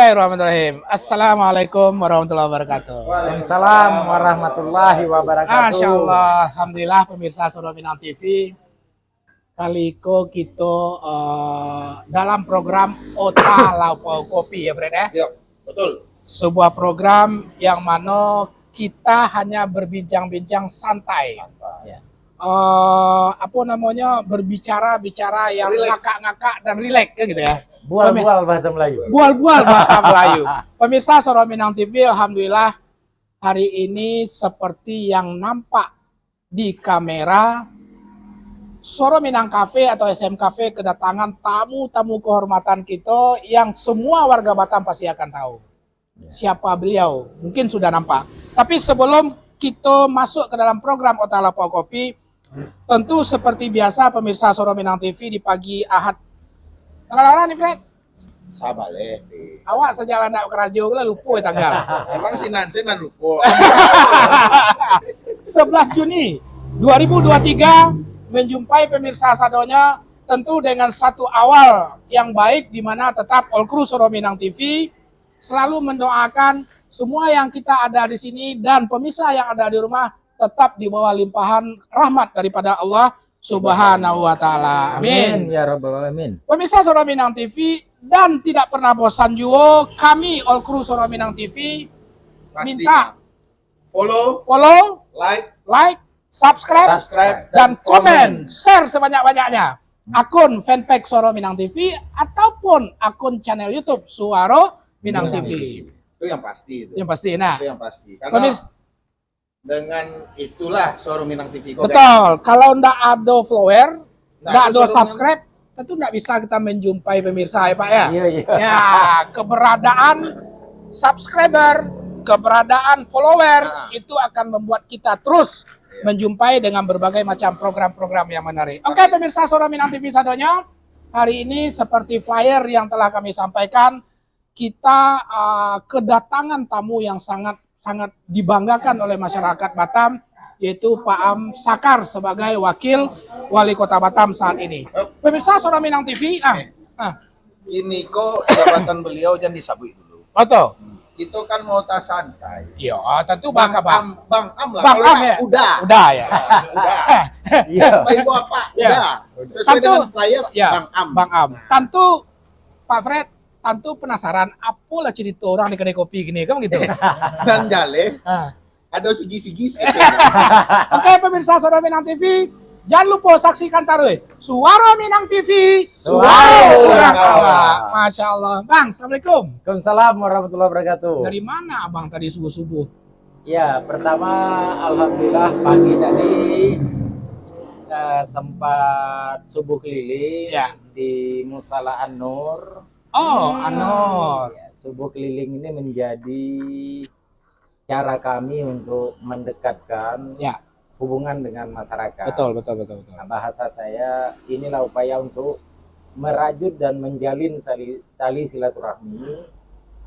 Bismillahirrahmanirrahim. Assalamualaikum warahmatullahi wabarakatuh. Waalaikumsalam warahmatullahi wabarakatuh. Masya Allah, alhamdulillah pemirsa Suro Minang TV. Kaliko kita dalam program Ota Laupau Kopi ya Fred ya. Ya, betul. Sebuah program yang mana kita hanya berbincang-bincang santai. Ya. Berbicara yang Relax. ngakak-ngakak dan rileks kan gitu ya. Bual-bual bahasa Melayu. Bual-bual bahasa Melayu. Pemirsa Suro Minang TV, alhamdulillah hari ini seperti yang nampak di kamera, Suro Minang Cafe atau SM Cafe kedatangan tamu-tamu kehormatan kita yang semua warga Batam pasti akan tahu siapa beliau. Mungkin sudah nampak. Tapi sebelum kita masuk ke dalam program Ota Laupau Kopi, tentu seperti biasa pemirsa Suro Minang TV di pagi Ahad. Tanggal nih Fred? Sabar leh. Awak sejalan nak ke radio lah lupa tanggal. Emang si Nansen nan lupa. 11 Juni 2023 menjumpai pemirsa sadonya tentu dengan satu awal yang baik di mana tetap all crew Suro Minang TV selalu mendoakan semua yang kita ada di sini dan pemirsa yang ada di rumah tetap di bawah limpahan rahmat daripada Allah Subhanahu wa taala. Amin. Ya rabbal alamin. Pemirsa Suro Minang TV dan tidak pernah bosan juga kami all crew Suro Minang TV minta follow, like, subscribe dan komen, komen. share sebanyak-banyaknya akun fanpage Suro Minang TV ataupun akun channel YouTube Suaro Minang TV. Itu yang pasti itu. Yang pasti. Nah, Itu yang pasti. Karena pemirsa, dengan itulah Suro Minang TV kok. betul. Kalau ndak ada follower, ndak ada Suro subscribe, tentu ndak bisa kita menjumpai pemirsa ya Pak ya. Iya, iya. Ya, keberadaan subscriber, keberadaan follower itu akan membuat kita terus menjumpai dengan berbagai macam program-program yang menarik. Oke, pemirsa Suro Minang TV sadonya, hari ini seperti flyer yang telah kami sampaikan, kita kedatangan tamu yang sangat dibanggakan oleh masyarakat Batam, yaitu Pak Am Sakar sebagai wakil wali kota Batam saat ini. Pemirsa Suro Minang TV, Ini kok jabatan beliau jangan disabui dulu. betul. Itu kan mau tas santai. Iya, tentu Bang Bang Am. Am lah. Bang Kalau Am tak, ya? Udah. Udah ya. Udah. Iya. Baik Bapak, Ya. udah. Sesuai Tentu- dengan flyer Ya, Bang Am. Bang Am. Tentu Pak Fred, tentu penasaran apalah cerita orang di kedai kopi gini kan gitu. Dan Jale Ah. ada segi-segi sedikit. Oke, pemirsa Suro Minang TV, jangan lupa saksikan taruh Suara Minang TV, Suara orang awak. awak. Masya Allah. Bang, Assalamualaikum. Waalaikumsalam warahmatullahi wabarakatuh. Dari mana abang tadi subuh-subuh? Ya, pertama alhamdulillah pagi tadi sempat subuh keliling Ya. di Musala An-Nur. Oh, Anor. Ya, subuh keliling ini menjadi cara kami untuk mendekatkan Ya, hubungan dengan masyarakat. betul. Nah, bahasa saya inilah upaya untuk merajut dan menjalin tali silaturahmi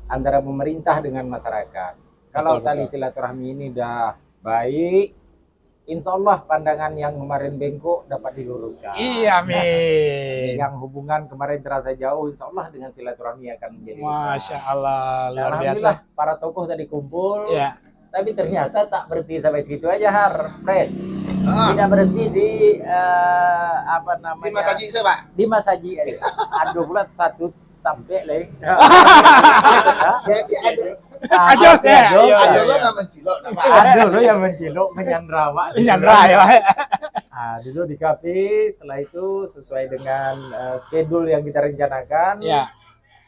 antara pemerintah dengan masyarakat. Kalau Betul, tali betul. silaturahmi ini udah baik, insya Allah pandangan yang kemarin bengkok dapat diluruskan. Iya, amin. Yang hubungan kemarin terasa jauh, insya Allah dengan silaturahmi akan menjadi dekat. Masya Allah, Dan luar alhamdulillah biasa. para tokoh tadi kumpul. Ya, Tapi ternyata tak berhenti sampai situ aja, Fred. Ah, Tidak berhenti di apa di namanya? Mas Haji saya, Pak. Di Mas Haji. Aduh bulan satu tampil lagi. Jadi ada Aduh, ya, Aduh, iya, ada iya. lo nama cilok nama. Aduh lo yang mencilok menyandra Pak. Nyandra ya. Duduk di kafe, setelah itu sesuai dengan schedule yang kita rencanakan. Ya,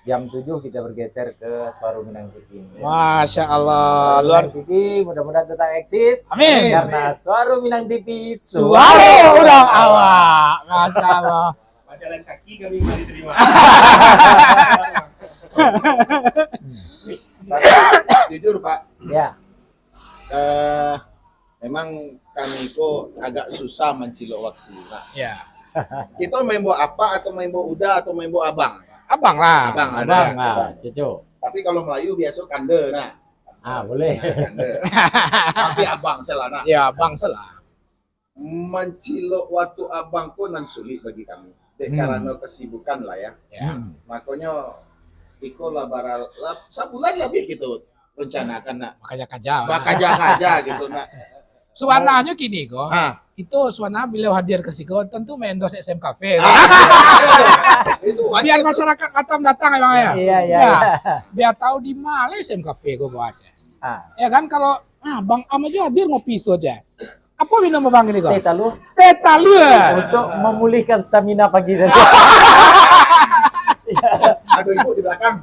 Jam 7 kita bergeser ke Suara Minang TV. Masya Allah, Suara luar Minang TV mudah-mudahan tetap eksis. Amin. Karena Suara Minang TV suara orang awak. Masya Allah. Jalan kaki kami nggak diterima. Jujur Pak, Ya. memang kami kok agak susah mencilok waktu. Nah, Ya, kita main bawa apa atau main bawa uda atau main bawa abang. abang lah. Abang ada. Abang, cucu. Tapi kalau Melayu biasa kande nah. Boleh. Kande. Tapi abang selana. Ya, abang salah. Mencilok waktu abang pun nan sulit bagi kami. Karena kesibukan lah ya. Ya. Makanya Iko labaral sebulan lebih gitu rencanakan nak. Makanya kaja. Bakaja gitu nak. Suananya gini kok. Ah, Itu suana beliau hadir ke Siko tentu mendos SM Cafe. itu Biar wajib. masyarakat Batam datang emang ya. Iya. Ya, biar tahu di mana SM Cafe gue baca. Ah, Ya kan kalau Bang Am aja hadir ngopi itu aja. Apa minum Bang ini kok? teh talu Teh talu. untuk memulihkan stamina pagi tadi. Ada ibu di belakang.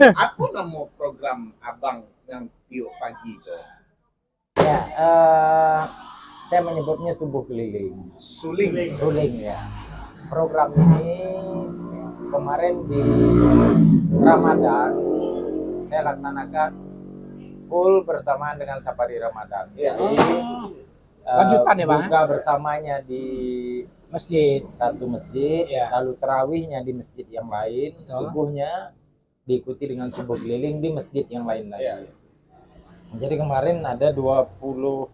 Aku nemu program abang yang tiup pagi itu. Ya, saya menyebutnya subuh keliling. Suling. Suling ya. Program ini kemarin di Ramadan saya laksanakan full bersamaan dengan Safari Ramadan. Iya. Jadi, Lanjutan ya, Bang? buka bersamanya di Masjid. satu masjid, Iya. lalu terawihnya di masjid yang lain, Betul. subuhnya diikuti dengan subuh keliling di masjid yang lain lagi. Iya. Jadi kemarin ada 26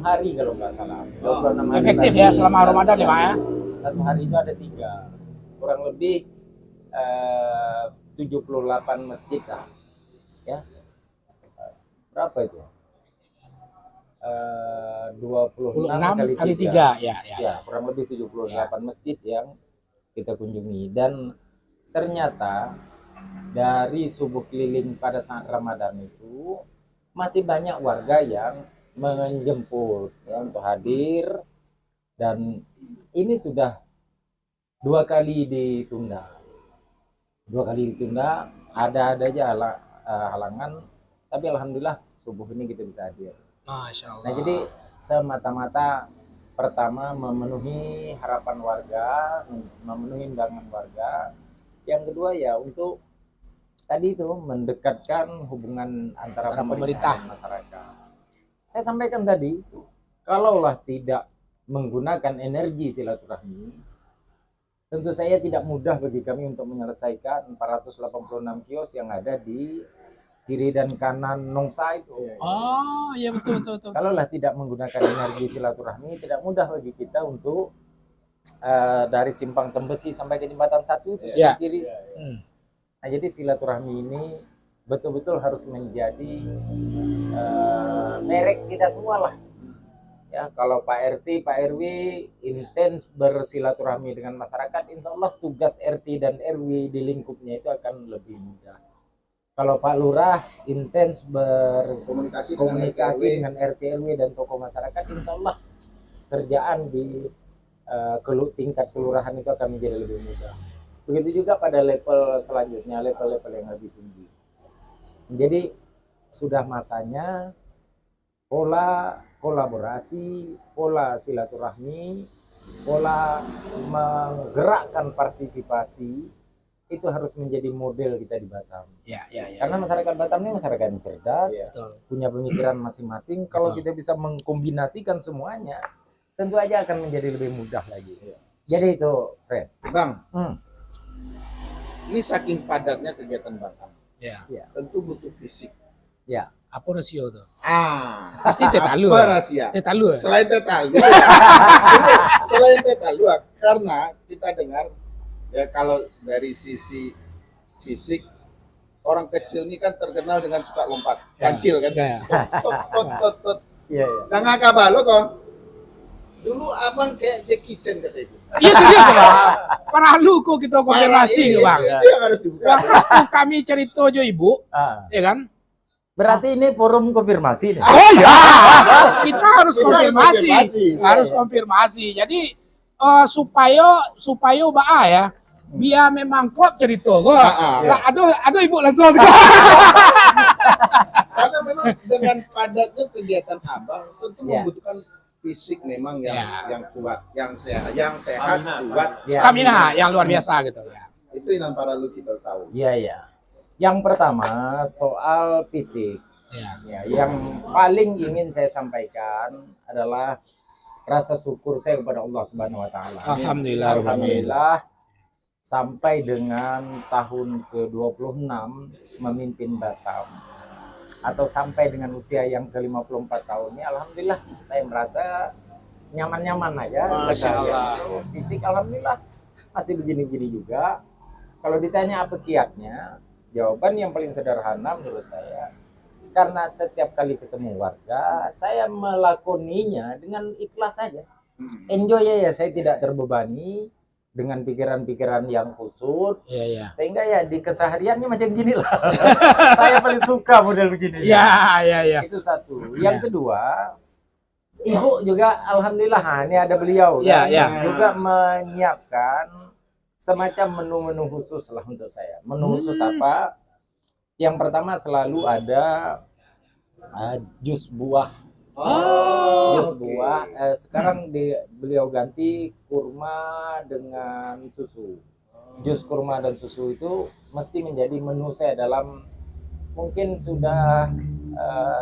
hari kalau nggak salah. 26 hari Efektif lagi. ya selama Ramadan ya, Pak ya. Satu hari itu ada 3. Kurang lebih 78 masjid lah. Ya. Berapa itu? 26 kali 3 ya. Ya, kurang lebih 78 masjid yang kita kunjungi, dan ternyata dari subuh keliling pada saat Ramadan itu masih banyak warga yang menjemput ya untuk hadir, dan ini sudah 2 kali ditunda. Ada aja halangan, tapi alhamdulillah subuh ini kita bisa hadir. Masya Allah. Nah, jadi semata-mata pertama memenuhi harapan warga, memenuhi undangan warga. Yang kedua ya untuk tadi itu mendekatkan hubungan antara pemerintah dan masyarakat. Saya sampaikan tadi, kalaulah tidak menggunakan energi silaturahmi, tentu saya tidak mudah bagi kami untuk menyelesaikan 486 kios yang ada di kiri dan kanan Nongsa itu. Oh, iya betul. Kalaulah tidak menggunakan energi silaturahmi, tidak mudah bagi kita untuk dari simpang Tembesi sampai ke jembatan 1 itu sebelah kiri. Nah, jadi silaturahmi ini betul-betul harus menjadi merek kita semua lah. Ya, kalau Pak RT, Pak RW intens bersilaturahmi dengan masyarakat, insya Allah tugas RT dan RW di lingkupnya itu akan lebih mudah. Kalau Pak Lurah intens berkomunikasi dengan RT RW dan tokoh masyarakat, insya Allah kerjaan di tingkat kelurahan itu akan menjadi lebih mudah. Begitu juga pada level selanjutnya, level-level yang lebih tinggi. Jadi sudah masanya pola kolaborasi, pola silaturahmi, pola menggerakkan partisipasi itu harus menjadi model kita di Batam. Ya. Karena masyarakat Batam ini masyarakat yang cerdas, Betul. punya pemikiran masing-masing. Kalau kita bisa mengkombinasikan semuanya, tentu aja akan menjadi lebih mudah lagi. Jadi itu, Fred. Bang, ini saking padatnya kegiatan Batam. Ya. Tentu butuh fisik. Ya. Apa rasio tuh? Pasti Teh talu. Apa rahasia? Teh talu. Selain teh talu, karena kita dengar ya kalau dari sisi fisik orang kecil ini kan terkenal dengan suka lompat, kancil kan. Ya. Tot. Iya. Nah ngakak balo kok. Dulu abang kayak Jackie Chan kata ibu. Iya serius Bang. Paralu kok kita konfirmasi Bang. Itu yang harus dibuka. Waktu kami cerita aja Ibu, Ah. ya kan? Berarti ini forum konfirmasi nih. Oh ya, kita harus Kita harus konfirmasi. konfirmasi. Harus konfirmasi. Jadi supaya Mbak ya, biar memang klop cerita kok. Lah ada Ibu langsung. Karena memang dengan padatnya kegiatan abang tentu Ya. membutuhkan fisik memang yang Ya. kuat, yang sehat, kuat. Ya. Stamina yang luar biasa gitu ya. Itu yang para lu kita tahu. Iya. Yang pertama soal fisik. Ya. Ya, yang paling ingin saya sampaikan adalah rasa syukur saya kepada Allah Subhanahu wa taala. Alhamdulillah sampai dengan tahun ke-26 memimpin Batam atau sampai dengan usia yang ke-54 tahun ini, alhamdulillah saya merasa nyaman-nyaman aja. Masya Allah. Fisik alhamdulillah masih begini-begini juga. Kalau ditanya apa kiatnya, jawaban yang paling sederhana menurut saya, karena setiap kali ketemu warga, saya melakoninya dengan ikhlas saja. Enjoy ya, saya tidak terbebani dengan pikiran-pikiran yang kusut, Iya, iya. sehingga ya di kesehariannya macam gini lah. Saya paling suka model begini. Iya, iya, iya. Itu satu. Yang kedua, ibu juga alhamdulillah, ini ada beliau Iya, kan, iya. juga menyiapkan semacam menu-menu khusus lah untuk saya. Menu khusus apa? Yang pertama selalu ada jus buah. Jus buah. Sekarang beliau ganti kurma dengan susu. Jus kurma dan susu itu mesti menjadi menu saya dalam mungkin sudah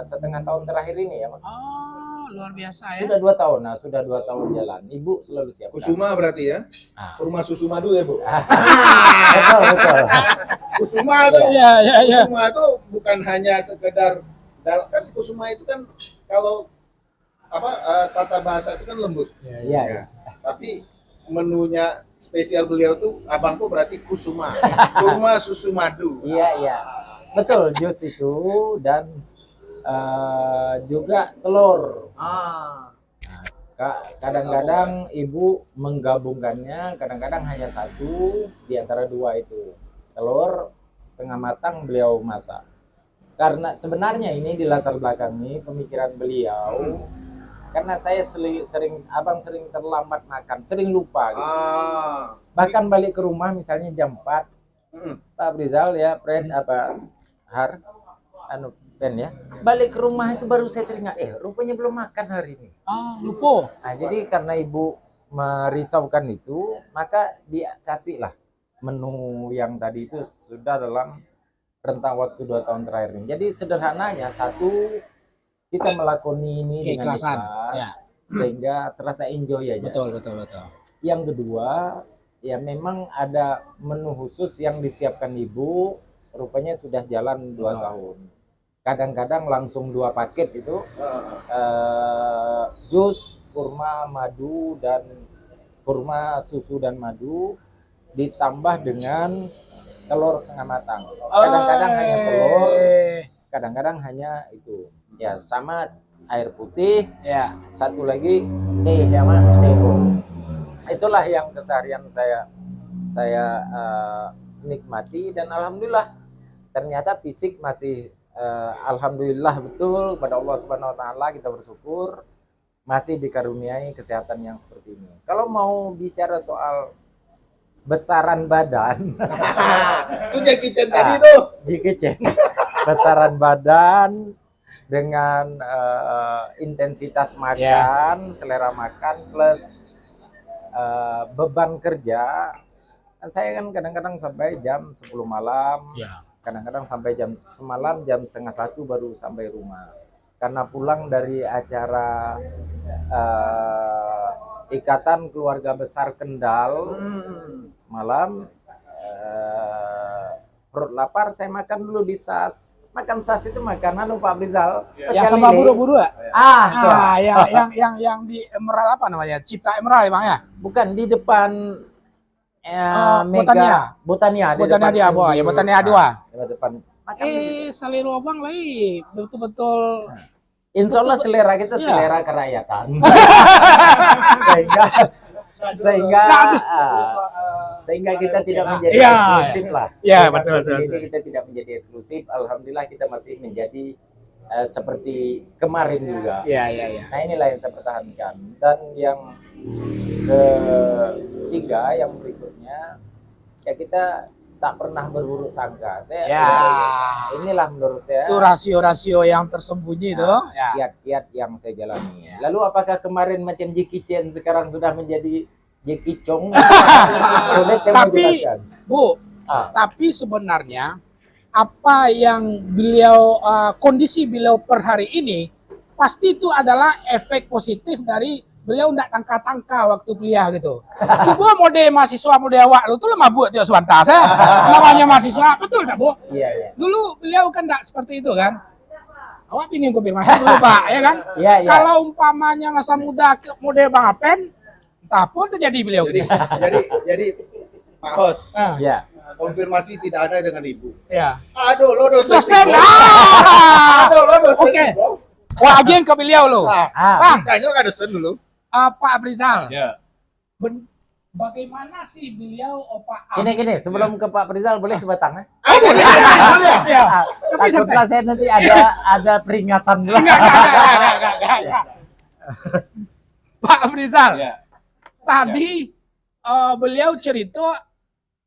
setengah tahun terakhir ini ya, Mas. Oh, luar biasa ya. Sudah 2 tahun. Nah, sudah 2 tahun jalan. Ibu selalu siapkan. Kusuma berarti ya? Ah. Kurma susu madu ya, Bu? Betul, betul. Kusuma tuh, Iya, iya, iya. kusuma tuh bukan hanya sekedar kan kusuma itu kan kalau tata bahasa itu kan lembut. Iya, iya. Tapi menunya spesial beliau tuh abangku berarti kusuma. Kurma susu madu. Iya, iya. Betul, jus itu dan juga telur. Kadang-kadang ibu menggabungkannya, kadang-kadang hanya satu di antara dua itu. Telur setengah matang beliau masak. Karena sebenarnya ini di latar belakangi pemikiran beliau, karena saya abang sering terlambat makan, sering lupa gitu. Bahkan balik ke rumah misalnya jam 4, Pak Rizal ya, Fred Ben ya, balik ke rumah itu baru saya teringat, rupanya belum makan hari ini. Lupa. Nah, jadi karena ibu merisaukan itu, maka dia kasihlah menu yang tadi itu sudah dalam rentang waktu 2 tahun terakhir ini. Jadi sederhananya, satu, kita melakoni ini dengan Keikhlasan, ikhlas, ya. sehingga terasa enjoy aja. Betul, betul, betul. Yang kedua, ya memang ada menu khusus yang disiapkan ibu, rupanya sudah jalan 2 tahun. Kadang-kadang langsung 2 paket itu, jus, kurma, madu, dan kurma, susu, dan madu, ditambah dengan telur setengah matang. Kadang-kadang hanya telur, kadang-kadang hanya itu. Ya, sama air putih, Ya. satu lagi teh ya, Mas, teh. Itulah yang keseharian saya nikmati, dan alhamdulillah ternyata fisik masih alhamdulillah betul pada Allah Subhanahu wa taala, kita bersyukur masih dikaruniai kesehatan yang seperti ini. Kalau mau bicara soal besaran badan, Itu Jackie Chan tadi tuh. Jackie Chan, besaran badan dengan intensitas makan, selera makan plus beban kerja. Saya kan kadang-kadang sampai jam 10 malam, kadang-kadang sampai semalam jam setengah 1 baru sampai rumah. Karena pulang dari acara Ikatan Keluarga Besar Kendal semalam, perut lapar, saya makan dulu di SAS. Makan SAS itu makanan Pak Rizal. Yang sama buru-buru ya? Tuh. Yang di Emerald apa namanya? Cipta Emerald Bang ya? Bukan, di depan Botania. Botania. Botania dia, ya Botania dua. Di depan. Makan di situ. Selera Bang lagi betul-betul. Insya Allah selera kita Iya. selera kerakyatan. sehingga kita tidak menjadi Iya. eksklusif lah. Iya, Dengan betul, kondisi betul, ini kita tidak menjadi eksklusif. Alhamdulillah kita masih menjadi seperti kemarin juga. Iya. Nah, inilah yang saya pertahankan. Dan yang ketiga, yang berikutnya, ya kita tak pernah berburuk sangka. Inilah menurut saya Itu rasio-rasio yang tersembunyi itu. Ya. kiat-kiat yang saya jalani. Lalu apakah kemarin macam Jackie Chan sekarang sudah menjadi Jackie Chong? Sulit saya Tapi, menjelaskan. Bu, tapi sebenarnya apa yang beliau kondisi beliau per hari ini pasti itu adalah efek positif dari beliau tidak tangka-tangka waktu kuliah gitu. Coba mode mahasiswa mode awak lu tuh mabuk tuh sebentar saya. Namanya mahasiswa, betul tak, Bu? Iya. Dulu beliau kan tidak seperti itu kan. Awak ingin konfirmasi dulu, Pak, ya kan? Iya. Kalau umpamanya masa muda mode Bang Apen, entah pun terjadi beliau gitu. Jadi Pak Hos, Ya. konfirmasi tidak ada dengan ibu. Ya. Aduh, lo dosen. Dosen. Aduh, lo dosen. Oke. bro. Wajin ke beliau loh. Ah, Tanya nggak dosen dulu? Pak Aprizal. Ya. Bagaimana sih beliau Pak gini, sebelum ke Pak Prizal boleh sebatang ya? Boleh, boleh. Ya. Ah, Tapi takutlah saya nanti ada peringatan dulu. Enggak. Pak Aprizal. Ya. Tadi beliau cerita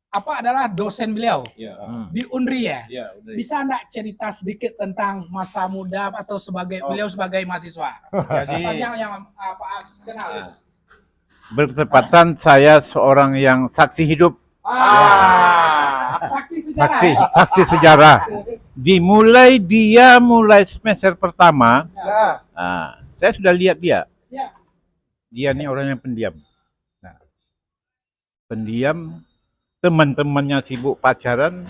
apa adalah dosen beliau Ya. di Unri ya. Ya, udah. Bisa enggak cerita sedikit tentang masa muda atau beliau sebagai mahasiswa? Jadi yang Pak kenal. bertepatan saya seorang yang saksi hidup, Saksi sejarah. ya? saksi sejarah. Dia mulai semester pertama, Nah, saya sudah lihat dia. Ya. Dia ini orang yang pendiam. Nah, pendiam, teman-temannya sibuk pacaran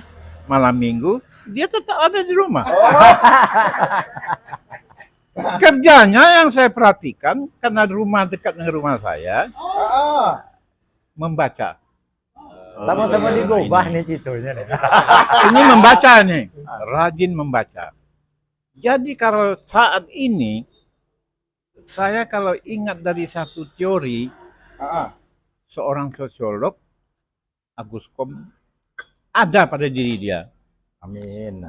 malam minggu, dia tetap ada di rumah. Kerjanya yang saya perhatikan, karena rumah dekat dengan rumah saya, membaca. Sama-sama digubah nih citonya nih. Ini membaca nih, rajin membaca. Jadi kalau saat ini, saya kalau ingat dari satu teori, seorang sosiolog, Agus Kom, ada pada diri dia. Amin.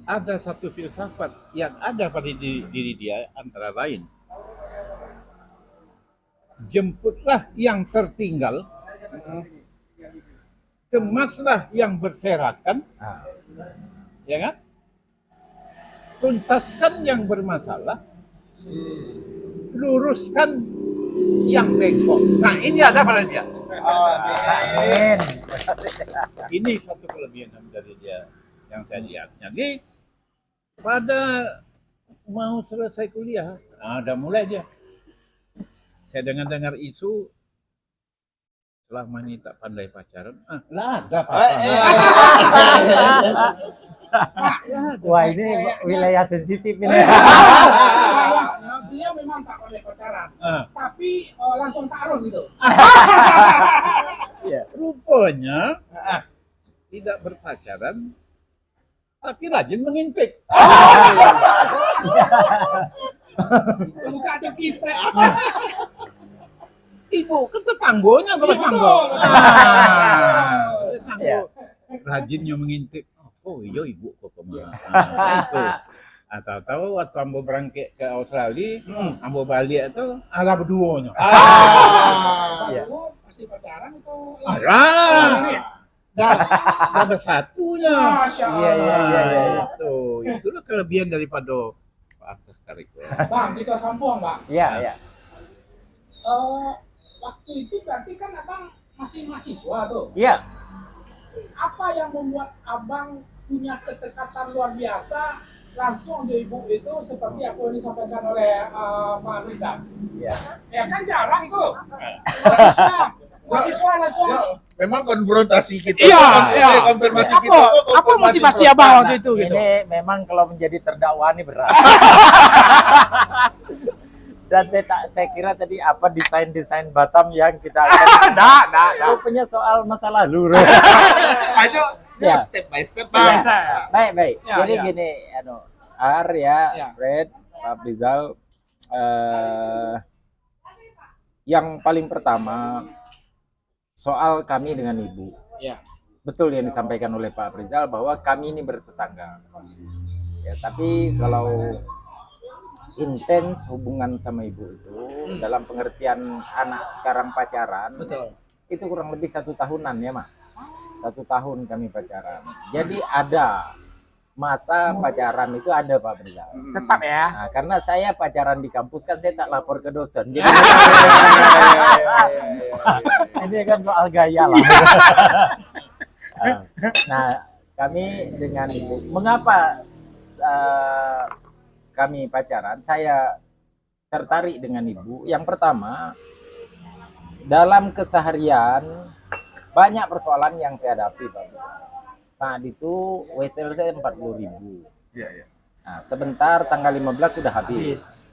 Ada satu filsafat yang ada pada diri dia, antara lain, jemputlah yang tertinggal, kemaslah yang berserakan, ya kan? Tuntaskan yang bermasalah, luruskan yang bengkok. Nah, ini ada pada dia. Amin. Ini satu kelebihan dari dia yang saya lihat. Jadi pada mau selesai kuliah, udah mulai dia. Saya dengar isu selama ini tak pandai pacaran, lah ada pacaran. Wah, ini wilayah sensitif ini. Beliau memang tak pandai pacaran, Ah. tapi langsung taruh gitu. Rupanya tidak berpacaran, tapi rajin mengintip. Buka cekis teh. Ibu ke tetanggonya ke tetanggo. Tetanggo Iya. rajinnya mengintip. Oh iya ibu kok kemana? Itu. Tahu-tahu waktu ambo berangkat ke Australia, ambo balik itu ala berduanya. Iya. Masih pacaran itu. Dah bersatunya. Masya Allah. Iya. Itulah kelebihan daripada Pak Arthur Kariko. Bang, kita sambung, Bang. Iya. Waktu itu berarti kan abang masih mahasiswa tuh. Iya. Apa yang membuat abang punya ketekatan luar biasa langsung di ibu itu seperti apa yang disampaikan oleh Pak Rizal? Iya. Ya kan jarang tuh. Mahasiswa langsung. memang konfrontasi kita. Iya. Konfirmasi kita. Apa motivasi abang waktu itu gitu? Ini memang kalau menjadi terdakwa ini berat. Dan saya kira tadi apa desain Batam yang kita punya soal masa lalu. Ayo, Ya. step by step. Ya. Bang. Baik. Ya, Jadi ya. gini, Ya. Fred, Pak Rizal, yang paling pertama soal kami dengan Ibu. Ya. Betul yang disampaikan oleh Pak Rizal bahwa kami ini bertetangga. Ya, tapi kalau intens hubungan sama Ibu itu dalam pengertian anak sekarang pacaran, Betul. itu kurang lebih 1 tahunan ya, Mak. 1 tahun kami pacaran. Jadi ada masa pacaran itu ada Pak Rizal. Tetap ya. Nah, karena saya pacaran di kampus kan saya tak lapor ke dosen. Jadi ini kan soal gaya lah. Nah, kami dengan Ibu, mengapa kami pacaran? Saya tertarik dengan Ibu. Yang pertama, dalam keseharian banyak persoalan yang saya hadapi, Pak. Saat itu WSL saya 40.000. Iya. Nah, sebentar tanggal 15 sudah habis.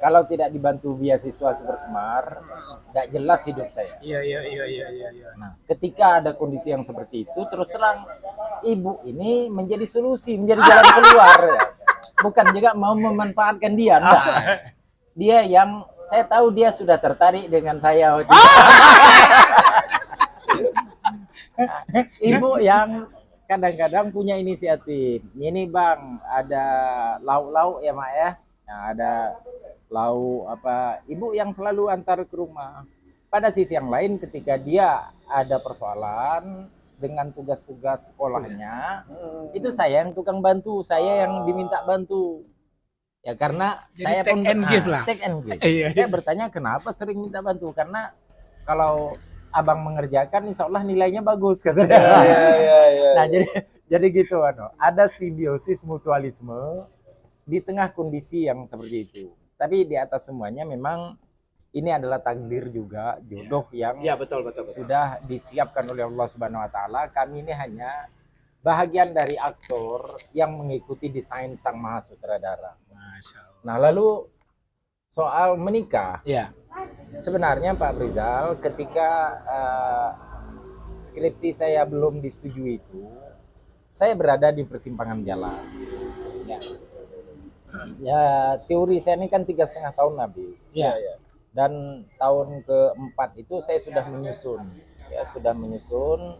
Kalau tidak dibantu beasiswa Super Semar, nggak jelas hidup saya. Iya. Nah, ketika ada kondisi yang seperti itu, terus terang ibu ini menjadi solusi, menjadi jalan keluar. Ya. Bukan juga mau memanfaatkan dia, enggak. Dia yang saya tahu dia sudah tertarik dengan saya waktu itu. Ibu yang kadang-kadang punya inisiatif. Ini Bang, ada lauk-lauk ya Mak ya. Nah, ada lauk apa. Ibu yang selalu antar ke rumah. Pada sisi yang lain ketika dia ada persoalan dengan tugas-tugas sekolahnya, itu saya yang tukang bantu, saya yang diminta bantu. Ya karena Jadi saya take pun and give lah. take and give. Iya. Saya bertanya kenapa sering minta bantu, karena kalau abang mengerjakan insya Allah nilainya bagus katanya. Nah jadi gitu ada simbiosis mutualisme di tengah kondisi yang seperti itu. Tapi di atas semuanya memang ini adalah takdir juga, jodoh yang Iya, betul. sudah disiapkan oleh Allah Subhanahu wa taala. Kami ini hanya bahagian dari aktor yang mengikuti desain sang maha sutradara. Masya Allah. Nah, lalu soal menikah, Iya. sebenarnya Pak Brizal ketika skripsi saya belum disetujui itu, saya berada di persimpangan jalan. Ya, teori saya ini kan 3,5 tahun habis. Iya. Dan tahun keempat itu saya sudah menyusun. Ya, sudah menyusun.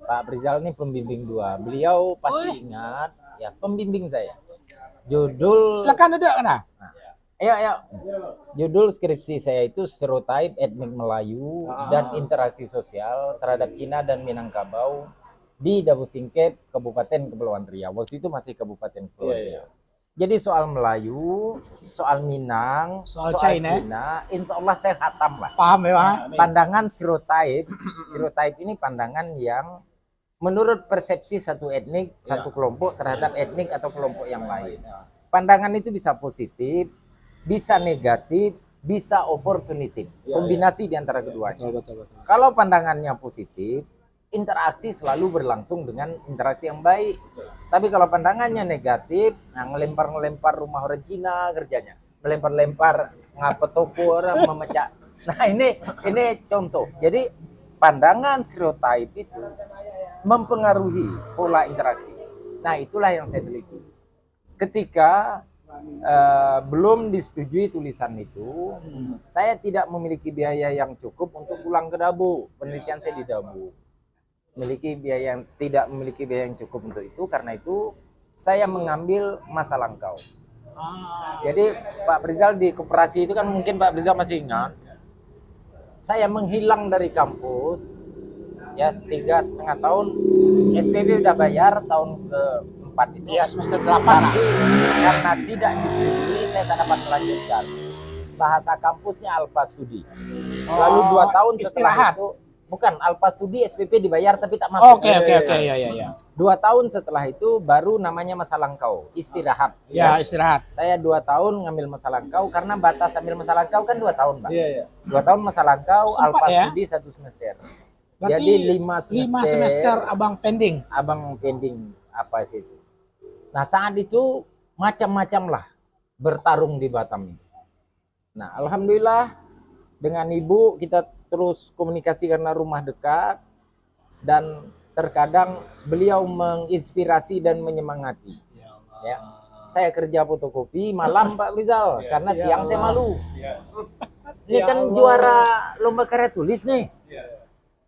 Pak Brizal ini pembimbing 2. Beliau pasti ingat, ya pembimbing saya. Judul Silakan duduk kena. Ayo. Judul skripsi saya itu Stereotype Etnik Melayu dan Interaksi Sosial terhadap Cina dan Minangkabau di Dabu Singkep, Kabupaten Kepulauan Riau. Waktu itu masih Kabupaten Kepulauan Riau. Jadi soal Melayu, soal Minang, Soal soal China. Cina, insya Allah saya khatam lah. Paham ya, Pak? Pandangan stereotype ini pandangan yang menurut persepsi satu etnik, satu kelompok terhadap etnik atau kelompok yang lain. Pandangan itu bisa positif, bisa negatif, bisa opportunity. Kombinasi di antara keduanya. Betul. Kalau pandangannya positif, interaksi selalu berlangsung dengan interaksi yang baik. Tapi kalau pandangannya negatif, nah ngelempar rumah orang Cina kerjanya, melempar ngapa toko orang memecah. Nah ini contoh. Jadi pandangan stereotip itu mempengaruhi pola interaksi. Nah itulah yang saya teliti. Ketika belum disetujui tulisan itu, saya tidak memiliki biaya yang cukup untuk pulang ke Dabu. Penelitian saya di Dabu. Tidak memiliki biaya yang cukup untuk itu, karena itu saya mengambil masa lampau. Jadi Pak Brizal di koperasi itu kan mungkin Pak Brizal masih ingat, saya menghilang dari kampus ya 3,5 tahun. SPP udah bayar tahun keempat itu. Iya, semester 8 lah. Tapi karena tidak disetujui saya tak dapat melanjutkan. Bahasa kampusnya Alpastudi. Lalu 2 tahun setelah istirahat. itu, bukan Alpastudi SPP dibayar tapi tak masuk. Oke, ya. 2 tahun setelah itu baru namanya masa langkau, istirahat. Ya, istirahat. Saya 2 tahun ngambil masa langkau karena batas ambil masa langkau kan 2 tahun, Pak. Iya. 2 tahun masa langkau, Sempat Alpastudi 1 semester. Berarti Jadi 5 semester abang pending. abang pending apa sih itu. Nah saat itu macam-macam lah bertarung di Batam. Nah alhamdulillah dengan ibu kita terus komunikasi karena rumah dekat, dan terkadang beliau menginspirasi dan menyemangati. Ya, saya kerja fotokopi malam Pak Rizal karena siang saya malu. Ini kan juara lomba karya tulis nih.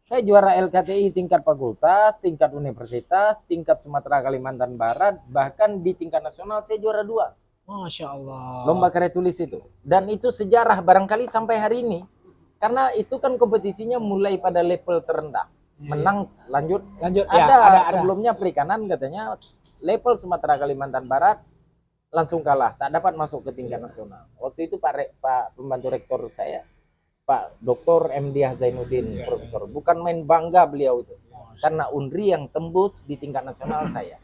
Saya juara LKTI tingkat fakultas, tingkat universitas, tingkat Sumatera Kalimantan Barat, bahkan di tingkat nasional saya juara 2. Masya Allah. Lomba karya tulis itu. Dan itu sejarah barangkali sampai hari ini. Karena itu kan kompetisinya mulai pada level terendah. Menang, lanjut. Lanjut Ada sebelumnya perikanan katanya level Sumatera Kalimantan Barat langsung kalah, tak dapat masuk ke tingkat nasional. Waktu itu Pak pembantu rektor saya, Pak Dr. MD Zainuddin, profesor. Bukan main bangga beliau itu. Karena UNRI yang tembus di tingkat nasional saya.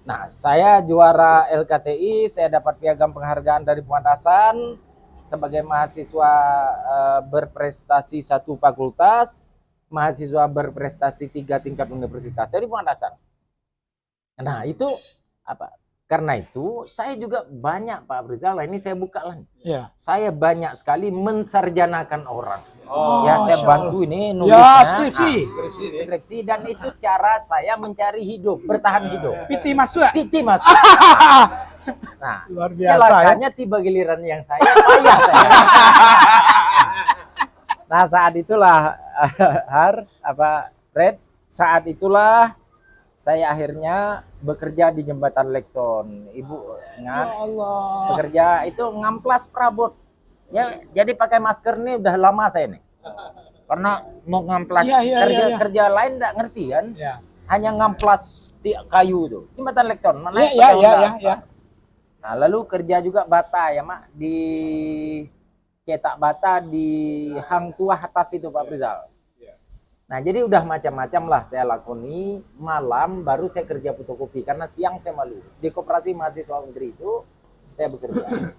Nah, saya juara LKTI, saya dapat piagam penghargaan dari Muhammad Hasan sebagai mahasiswa berprestasi 1 fakultas, mahasiswa berprestasi 3 tingkat universitas dari Muhammad Hasan. Nah, itu apa? Karena itu saya juga banyak Pak Abrizal, ini saya buka lah. Ya. Saya banyak sekali mensarjanakan orang. Oh, Ya saya Masya bantu ini nulisnya. Ya, skripsi. Skripsi nih. Skripsi, dan itu cara saya mencari hidup, bertahan hidup. Piti masuk. Piti mas. Nah, Luar biasa ya. celakanya tiba giliran yang saya payah saya. Nah saat itulah Fred, saat itulah saya akhirnya bekerja di jembatan Lekton. Ibu ingat? Ya Allah. Bekerja itu ngamplas perabot. Ya, jadi pakai masker nih udah lama saya nih. Karena mau ngamplas kerja lain enggak ngerti kan? Ya. Hanya ngamplas kayu itu. Jembatan Lekton. Mana Ya. Nah, lalu kerja juga bata ya, Mak, di cetak bata di Hang Tuah atas itu Pak Rizal. Nah, jadi udah macam-macam lah saya lakoni. Malam baru saya kerja fotokopi karena siang saya malu. Di Koperasi Mahasiswa Negeri itu saya bekerja.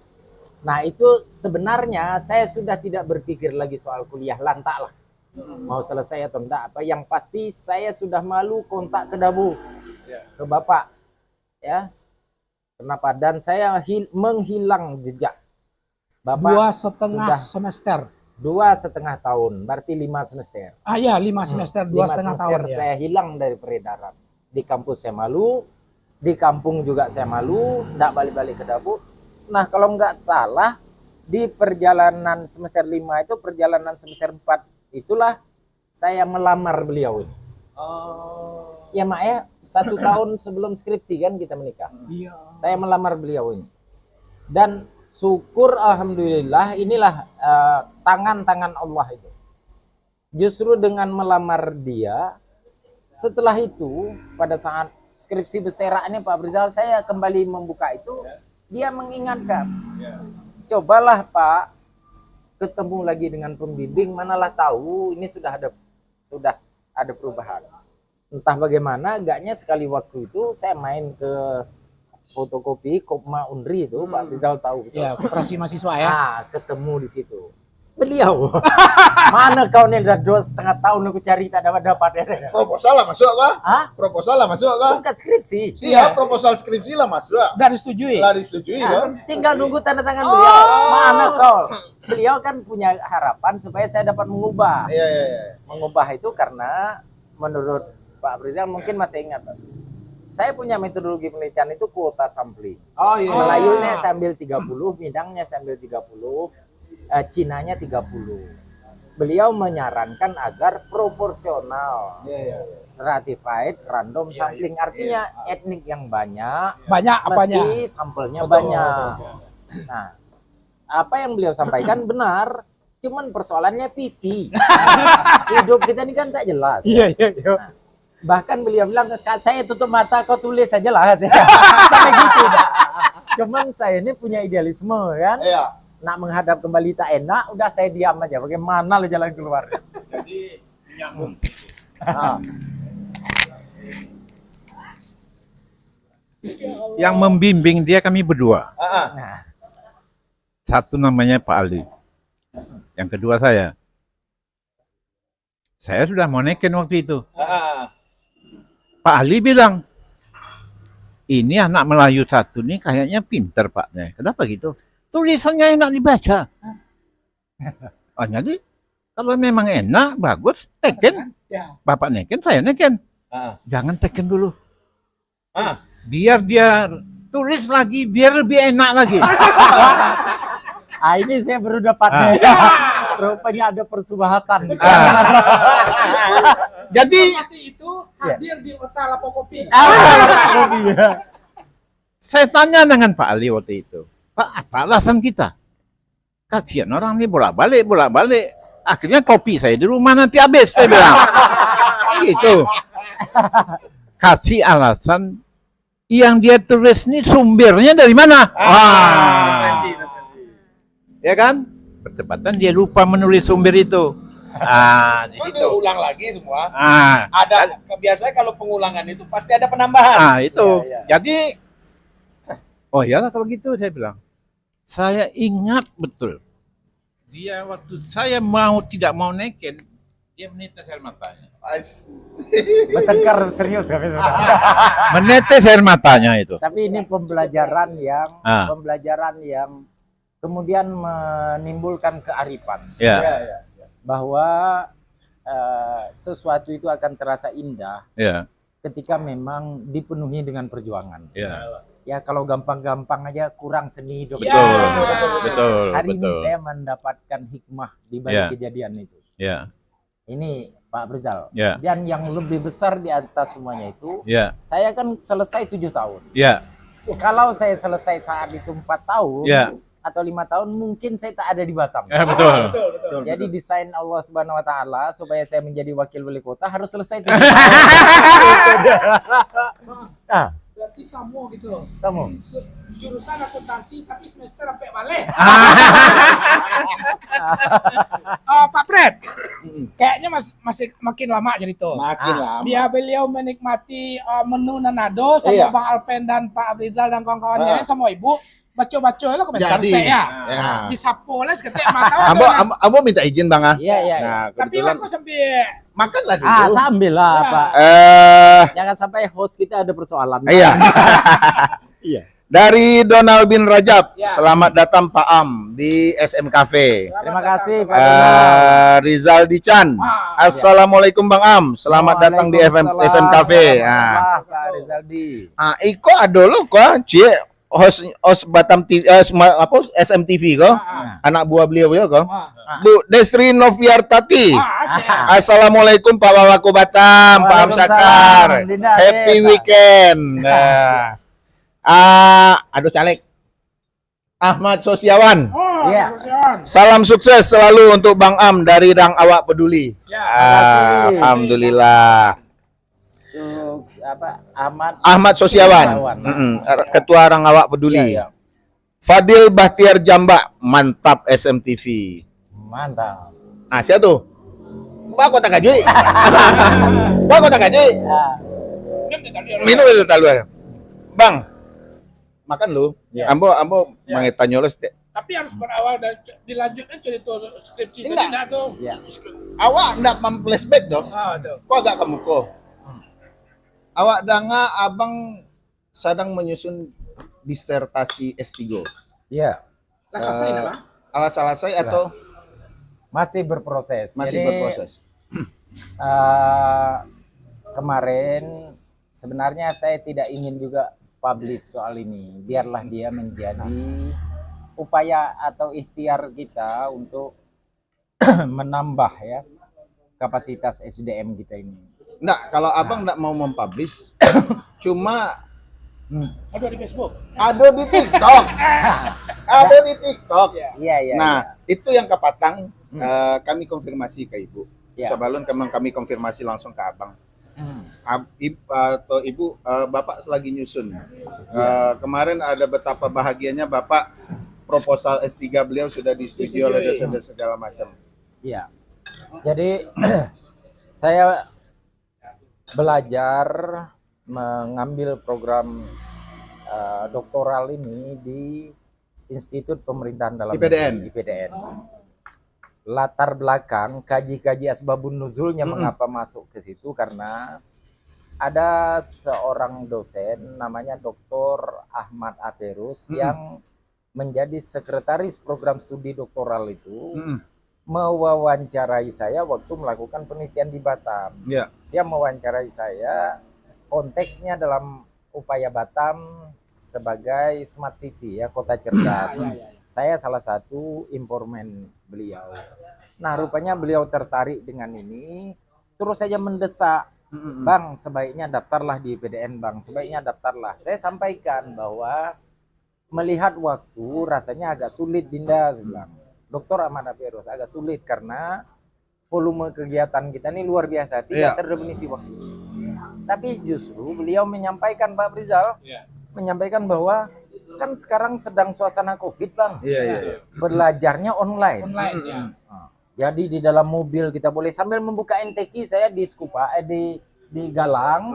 Nah, itu sebenarnya saya sudah tidak berpikir lagi soal kuliah lantak lah. Mau selesai atau enggak apa. Yang pasti saya sudah malu kontak ke Dabu. Ke Bapak. Ya. Kenapa? Dan saya menghilang jejak. Bapak 2,5 semester. 2,5 tahun, berarti 5 semester. Ah ya, 5 semester, 2,5 tahun. Saya hilang dari peredaran. Di kampus saya malu, di kampung juga saya malu, enggak balik-balik ke Dabu. Nah, kalau nggak salah, di perjalanan semester 5 itu, perjalanan semester 4, itulah saya melamar beliau ini. Ya, Mak ya, 1 tahun sebelum skripsi kan kita menikah. Iya. Saya melamar beliau ini. Dan syukur alhamdulillah inilah tangan-tangan Allah itu. Justru dengan melamar dia, setelah itu pada saat skripsi berserak ini Pak Rizal, saya kembali membuka itu, dia mengingatkan, cobalah Pak ketemu lagi dengan pembimbing, manalah tahu ini sudah ada perubahan. Entah bagaimana, agaknya sekali waktu itu saya main ke fotokopi Kopma Unri itu, Pak Rizal tahu. Ya, Koperasi Mahasiswa ya. Nah, ketemu di situ. Beliau, mana kau nih udah 2,5 tahun aku cari tak dapat ya. Proposal lah masuk kah? Hah? Proposal lah masuk kah? Bukan skripsi. Iya, proposal skripsi lah masuk. Udah disetujui. Lah disetujui kan? Tinggal nunggu tanda tangan beliau. Mana kau? Beliau kan punya harapan supaya saya dapat mengubah. Iya. Mengubah itu karena menurut Pak Rizal mungkin masih ingat. Saya punya metodologi penelitian itu kuota sampling. Oh iya. Melayunya saya ambil 30, Minangnya saya ambil 30, Cinanya 30. Beliau menyarankan agar proporsional, stratified, random sampling. Artinya etnik yang banyak, Banyak apanya? mesti sampelnya banyak. Nah, apa yang beliau sampaikan benar, cuman persoalannya pipi. Hidup kita ini kan tak jelas. Iya. Bahkan beliau bilang, Kak, saya tutup mata, kau tulis saja lah. Sampai gitu. Cuman saya ini punya idealisme kan. Iya. Nak menghadap kembali tak enak, udah saya diam aja. Bagaimana lah jalan keluar. Jadi nyambung. Yang membimbing dia kami berdua. Nah, Satu namanya Pak Ali. Yang kedua saya. Saya sudah mau neken waktu itu. Pak Ali bilang, ini anak Melayu satu nih kayaknya pinter Pak. Kenapa gitu? Tulisannya enak dibaca. Oh, jadi kalau memang enak, bagus, teken. Bapak neken, saya neken. Jangan teken dulu. Biar dia tulis lagi, biar lebih enak lagi. ini saya baru dapat. Rupanya ada persubahatan. Jadi itu hadir di Kota Lapokopi. saya tanya dengan Pak Ali waktu itu, Pak, apa alasan kita? Kasihan orang ini bolak-balik. Akhirnya kopi saya di rumah nanti habis, saya bilang. Gitu. Kasih alasan yang dia tulis ini sumbernya dari mana? Ya kan? Bertepatan dia lupa menulis sumber itu. Di situ. Ulang lagi semua. Ada Biasanya kalau pengulangan itu pasti ada penambahan. itu. Jadi oh iyalah kalau gitu saya bilang. Saya ingat betul. Dia waktu saya tidak mau neken, dia menetes air matanya. Bertengkar serius kami sudah. Menetes air matanya itu. Tapi ini pembelajaran Ah. yang kemudian menimbulkan kearifan Ya, bahwa sesuatu itu akan terasa indah ya, ketika memang dipenuhi dengan perjuangan. ya. Ya kalau gampang-gampang aja kurang seni hidup. Betul, betul, Hari ini betul. saya mendapatkan hikmah di balik Ya. kejadian itu. Ya, Ini Pak Brizal. ya, Dan yang lebih besar di atas semuanya itu, ya, saya kan selesai 7 tahun. ya, Kalau saya selesai saat itu 4 tahun ya. atau 5 tahun, mungkin saya tak ada di Batam. Betul. Jadi desain Allah Subhanahu Wa Taala supaya saya menjadi wakil wali kota harus selesai 7 tahun. Ah, Berarti sama gitu loh. kamu. Jurusan akuntansi tapi semester sampai balik. Pak Fred, kayaknya masih makin lama jadi itu. Makin lama. Biar beliau menikmati menu Nanado sama Iya. Bang Alpen dan Pak Rizal dan kawan-kawannya sama Ibu baca-baca lah komentar Jadi, saya. ya. Disapu lah seketika mata. Ambo minta izin Bang ah. Iya, iya. Nah, Tapi kebetulan aku sampai makanlah dulu. Sambil lah, Ya. Pak. Jangan sampai host kita ada persoalan. Iya. Iya. Dari Donald bin Rajab, Ya. selamat datang Pak Am di SM Cafe. Terima kasih, Pak. Rizal Dican, Assalamualaikum Bang Am, selamat datang di SM Cafe. Wah, Pak Rizaldi. Iko adolo kok, cie host Batam TV, SM TV kok, anak buah beliau ya kok. Bu Desri Noviartati. Assalamualaikum Pak Wawaku Batam, Pak Am Sakar. Dinda, Happy Pak. weekend. Aduh caleg. Ahmad Sosiawan. Iya. Salam sukses selalu untuk Bang Am dari Rang Awak Peduli. kasih. Alhamdulillah. Ahmad Sosiawan. Ketua Rang Awak Peduli. Iya, iya. Fadil Bahtiar Jambak, mantap SMTV. Mantap. Siapa tuh? Wah, kota gaji. Wah, kota gaji. Minum itu talu. Bang, makan lu. Ya. Ambo Ya. mangetanyolos. tapi harus berawal dan dilanjutkan cerita skripsi tadi Enggak. enggak tuh. Iya. Awak ndak flashback dong. Tuh. Kok agak kamu kok? Awak danga abang sedang menyusun disertasi S3. Iya. Lah selesai dah, Bang. Selesai atau Masih berproses. masih Jadi, berproses? Kemarin sebenarnya saya tidak ingin juga publish soal ini. Biarlah dia menjadi upaya atau ikhtiar kita untuk menambah ya kapasitas SDM kita ini. Enggak, kalau abang enggak mau mempublish, cuma Aduh di Facebook. ada di TikTok. Ada di TikTok. Iya, iya. Nah, itu yang kepatang kami konfirmasi ke Ibu. Ya. Sebelum kami konfirmasi langsung ke Abang. iya. Atau Ibu, Bapak selagi nyusun. Kemarin ada betapa bahagianya Bapak proposal S3 beliau sudah disetujui oleh dosen dan segala macam. Iya. Jadi saya belajar mengambil program doktoral ini di Institut Pemerintahan Dalam IPDN. Negeri, IPDN. Latar belakang kaji-kaji asbabun nuzulnya mengapa masuk ke situ karena ada seorang dosen namanya Dr. Ahmad Aterus yang menjadi sekretaris program studi doktoral itu mewawancarai saya waktu melakukan penelitian di Batam. Ya. Dia mewawancarai saya konteksnya dalam upaya Batam sebagai smart city ya, kota cerdas. Saya salah satu informan beliau. Nah, rupanya beliau tertarik dengan ini, terus saja mendesak, "Bang, sebaiknya daftarlah di IPDN, Bang. Sebaiknya daftarlah." Saya sampaikan bahwa melihat waktu rasanya agak sulit, Dinda, saya bilang. Dr. Ahmad Aterus agak sulit karena volume kegiatan kita ini luar biasa, tidak terdefinisi waktu. Tapi justru beliau menyampaikan, Pak Rizal, menyampaikan bahwa kan sekarang sedang suasana COVID, Bang. Iya. Belajarnya online. Online ya. Jadi di dalam mobil kita boleh sambil membuka NTQ, saya di Skupa, di Galang.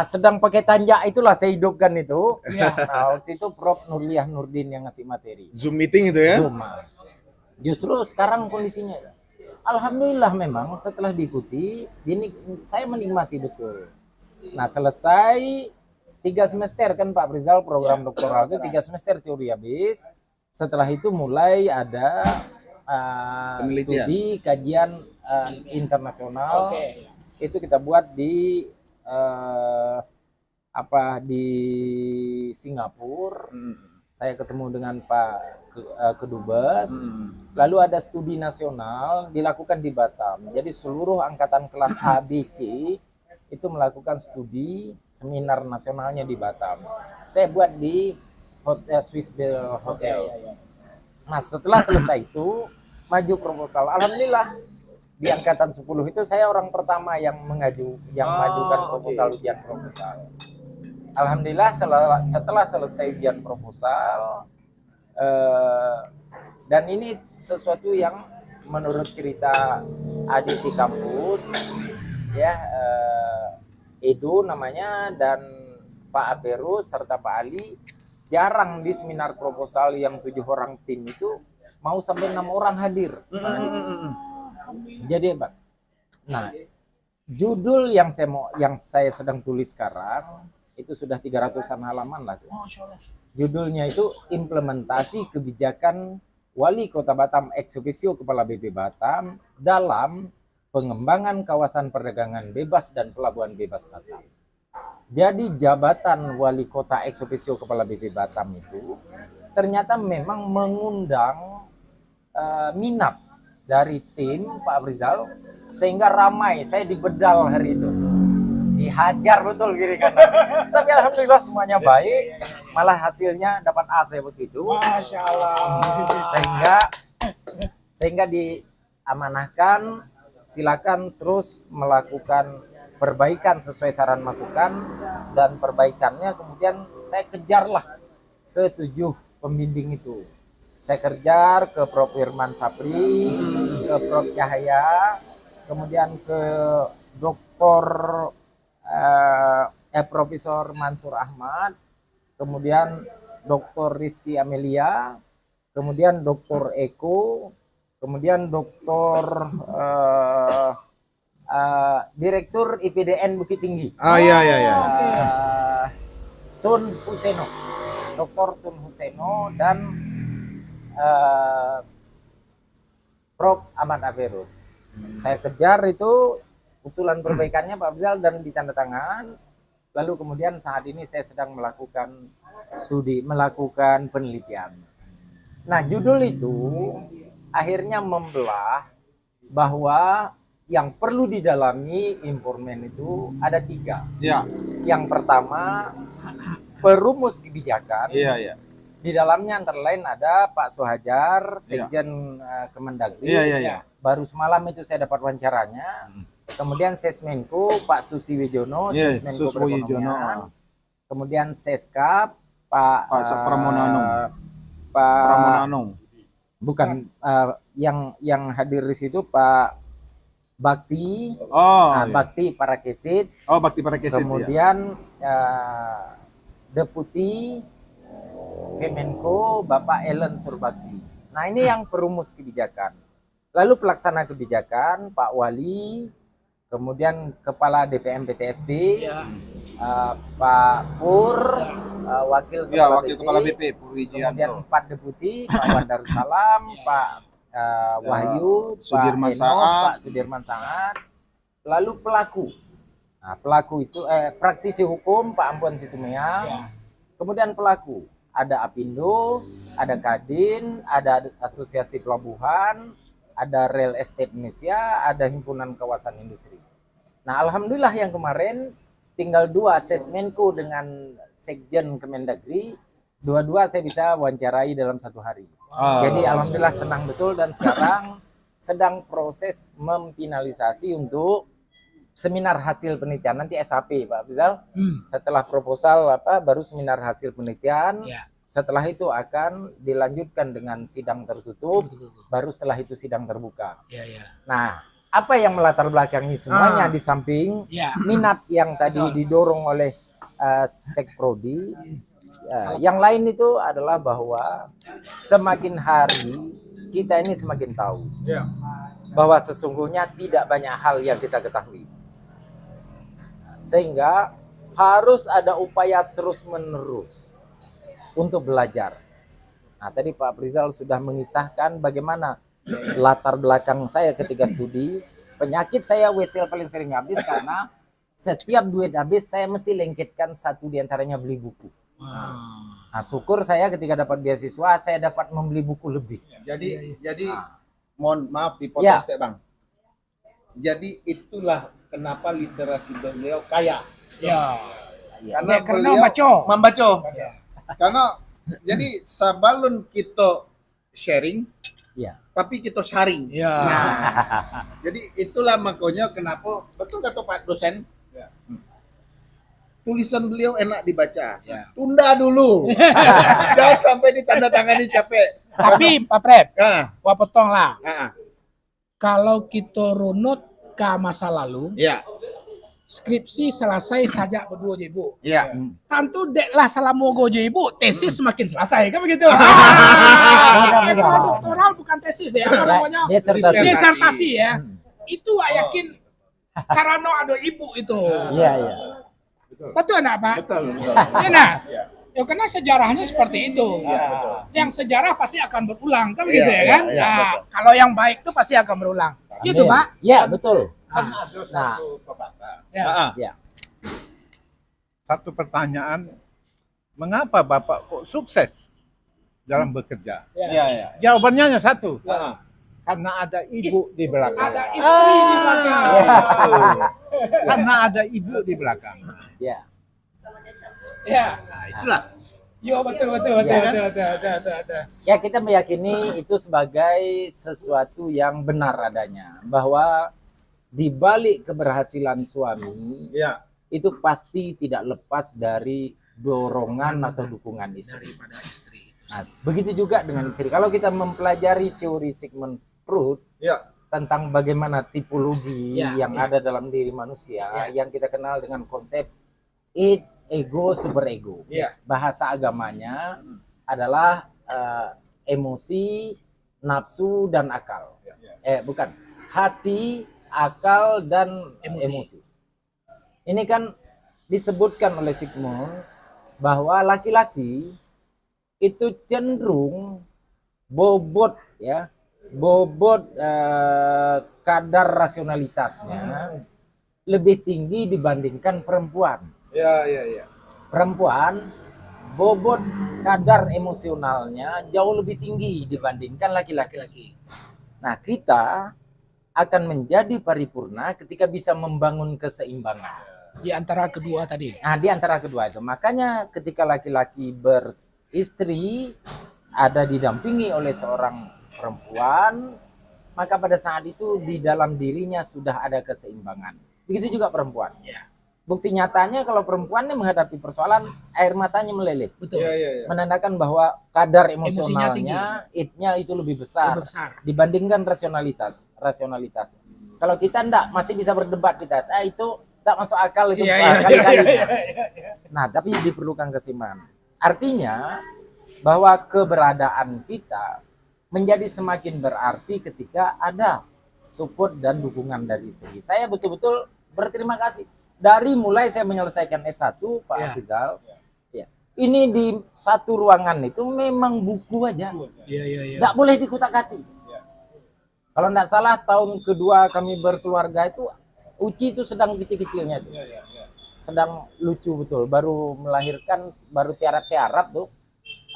Sedang pakai tanjak itulah saya hidupkan itu. Nah, waktu itu Prof. Nurliah Nurdin yang ngasih materi. Zoom meeting itu ya? Zoom. Justru sekarang kondisinya alhamdulillah memang setelah diikuti, saya menikmati betul. Nah selesai 3 semester kan Pak Rizal program doktoral itu 3 semester teori habis. Setelah itu mulai ada Penelitian. studi kajian internasional. Itu kita buat di di Singapura. Saya ketemu dengan Pak Kedubes. Lalu ada studi nasional dilakukan di Batam. Jadi seluruh angkatan kelas A, B, C itu melakukan studi seminar nasionalnya di Batam. Saya buat di Hotel Swiss Bell Hotel. Nah, setelah selesai itu maju proposal. Alhamdulillah di angkatan 10 itu saya orang pertama yang mengajukan proposal ujian proposal. Alhamdulillah setelah selesai ujian proposal dan ini sesuatu yang menurut cerita adik di kampus ya, Edo namanya dan Pak Aperus serta Pak Ali, jarang di seminar proposal yang 7 orang tim itu mau sampai 6 orang hadir. Jadi hebat. Nah, judul yang saya sedang tulis sekarang itu sudah 300-an halaman lah. Judulnya itu implementasi kebijakan Wali Kota Batam ex officio Kepala BP Batam dalam pengembangan kawasan perdagangan bebas dan pelabuhan bebas Batam. Jadi jabatan Wali Kota ex officio Kepala BP Batam itu ternyata memang mengundang minat dari tim Pak Rizal sehingga ramai. Saya dibedal hari itu, dihajar betul kiri kanan. Tapi alhamdulillah semuanya baik, malah hasilnya dapat A saya waktu itu. Masya Allah. Sehingga diamanahkan, silakan terus melakukan perbaikan sesuai saran masukan, dan perbaikannya kemudian saya kejarlah ke 7 pembimbing itu. Saya kejar ke Prof. Firman Sapri, ke Prof. Cahaya, kemudian ke Profesor Mansur Ahmad, kemudian Dr. Rizky Amelia, kemudian Dr. Eko, kemudian Dr. Direktur IPDN Bukit Tinggi. Tun Huseno, Dr. Tun Huseno dan Prof. Ahmad Averus. Saya kejar itu usulan perbaikannya Pak Rizal dan ditandatangan. Lalu kemudian saat ini saya sedang melakukan penelitian. Nah, judul itu akhirnya membelah bahwa yang perlu didalami Informen itu ada 3. Ya. Yang pertama, perumus kebijakan. Di dalamnya antara lain ada Pak Suhajar, Sekjen Kemendagri. Baru semalam itu saya dapat wawancaranya. Kemudian Sesmenko Pak Susi Wijono, Sesmenko Perekonomian. Kemudian Seskap Pak Pramonanung. Bukan yang hadir di situ Pak Bakti. Bakti Parakesit. Bakti Parakesit. Kemudian Deputi Kemenko Bapak Ellen Surbakti. Nah, ini yang perumus kebijakan. Lalu pelaksana kebijakan Pak Wali, kemudian Kepala DPM PTSB, Pak Pur, Wakil Kepala BP, kemudian 4 Deputi, Pak Wan Darussalam, Pak Wahyu, Sudirman Pak Eno, Saad. Pak Sudirman Saad. Lalu pelaku. Nah, pelaku itu praktisi hukum Pak Ampuan Situmea. Kemudian pelaku ada Apindo, ada Kadin, ada Asosiasi Pelabuhan, ada Real Estate Indonesia, ada Himpunan Kawasan Industri. Nah, alhamdulillah yang kemarin tinggal 2 Sesmenko dengan Sekjen Kemendagri, dua-dua saya bisa wawancarai dalam 1 hari. Jadi alhamdulillah senang betul, dan sekarang sedang proses memfinalisasi untuk seminar hasil penelitian, nanti SHP Pak Rizal. Setelah proposal baru seminar hasil penelitian. Setelah itu akan dilanjutkan dengan sidang tertutup, baru setelah itu sidang terbuka. Nah, apa yang melatar belakangi semuanya di samping minat yang tadi didorong oleh Sekprodi, yang lain itu adalah bahwa semakin hari kita ini semakin tahu bahwa sesungguhnya tidak banyak hal yang kita ketahui. Sehingga harus ada upaya terus-menerus untuk belajar. Nah, tadi Pak Aprizal sudah mengisahkan bagaimana latar belakang saya ketika studi. Penyakit saya wesel paling sering habis karena setiap duit habis saya mesti lengketkan satu diantaranya beli buku. Nah, syukur saya ketika dapat beasiswa saya dapat membeli buku lebih. Jadi Nah. mohon maaf dipotong Ya. Stek, Bang. Jadi itulah kenapa literasi beliau kaya. Ya. Karena Karena beliau baca. membaca. Karena jadi sabalun kita sharing, Ya. tapi kita sharing. Ya. Nah, jadi itulah makanya kenapa betul kata Pak dosen. Tulisan beliau enak dibaca. Ya. Tunda dulu. Jangan sampai ditandatangani capek. Tapi Pak Pret, Nah, gua potong lah. ah, Kalau kita runut ke masa lalu, ya, skripsi selesai saja berdua ibu. ya. Tentu deklah selama gojo ibu, tesis semakin selesai kan begitu. Mudah-mudahan. Doktoral bukan tesis ya, apa namanya? Disertasi. Disertasi ya. Itu gak yakin karena ada ibu itu. Iya, iya. Betul enggak, Pak? Betul. Ya, nah. Ya karena sejarahnya seperti itu. Yang sejarah pasti akan berulang kan begitu Iya, ya kan? iya, Nah, kalau yang baik itu pasti akan berulang. Gitu, Pak. Iya, betul. Kan ada Nah. satu pepatah. Ya. Ya. Satu pertanyaan, mengapa Bapak kok sukses dalam bekerja? Ya, ya. Jawabannya hanya satu, Ah, karena ada ibu di belakang. Ada istri di belakang. Karena ada ibu di belakang. Ya. Ya. Nah, itulah. Yo betul betul betul Ya. betul. Ya, kita meyakini itu sebagai sesuatu yang benar adanya, bahwa di balik keberhasilan suami ya. itu pasti tidak lepas dari dorongan atau dukungan istri. Daripada istri itu. Nah, begitu juga dengan istri. Kalau kita mempelajari teori Sigmund Freud Ya. tentang bagaimana tipologi Ya, yang ya. ada dalam diri manusia, Ya. yang kita kenal dengan konsep id, ego, superego. Iya. Bahasa agamanya adalah emosi, nafsu, dan akal. Bukan. Hati, akal, dan emosi. Ini kan disebutkan oleh Sigmund bahwa laki-laki itu cenderung bobot kadar rasionalitasnya lebih tinggi dibandingkan perempuan. Ya, ya, ya. Perempuan bobot kadar emosionalnya jauh lebih tinggi dibandingkan laki-laki. Nah, kita akan menjadi paripurna ketika bisa membangun keseimbangan. Di antara kedua tadi. Nah, di antara kedua itu. Makanya ketika laki-laki beristri ada didampingi oleh seorang perempuan, maka pada saat itu di dalam dirinya sudah ada keseimbangan. Begitu juga perempuan. Ya. Bukti nyatanya kalau perempuannya menghadapi persoalan, air matanya meleleh. Betul. Ya, ya, ya. Menandakan bahwa kadar Emosinya tinggi. emosionalnya, id-nya itu lebih besar, Lebih besar. dibandingkan rasionalitas. Kalau kita enggak, masih bisa berdebat kita. Itu enggak masuk akal itu kali-kali. Nah, tapi diperlukan keseimbangan. Artinya bahwa keberadaan kita menjadi semakin berarti ketika ada support dan dukungan dari istri. Saya betul-betul berterima kasih. Dari mulai saya menyelesaikan S1, Pak Ya. Aprizal, ya. Ini di satu ruangan itu memang buku aja. Iya. Nggak boleh dikutak-atik. Kalau nggak salah tahun kedua kami berkeluarga itu Uci itu sedang kecil-kecilnya tuh. Sedang lucu betul, baru melahirkan, baru tiarap-tiarap tuh.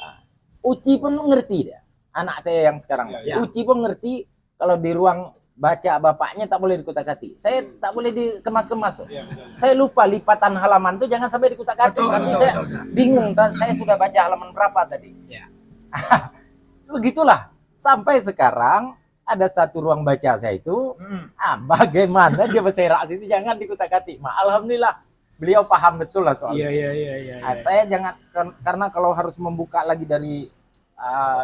Nah, Uci pun ngerti dia. Anak saya yang sekarang. Ya. Uci pun ngerti kalau di ruang baca bapaknya tak boleh dikutak-atik. Saya tak boleh dikemas-kemas. Saya lupa lipatan halaman tuh jangan sampai dikutak-atik. Betul, Nanti betul, saya betul. bingung, saya sudah baca halaman berapa tadi. Ya. Begitulah. Sampai sekarang ada satu ruang baca saya itu, bagaimana dia berserak itu jangan dikutak-atik. Alhamdulillah beliau paham betul lah soal itu. Iya. Nah, saya jangan karena kalau harus membuka lagi dari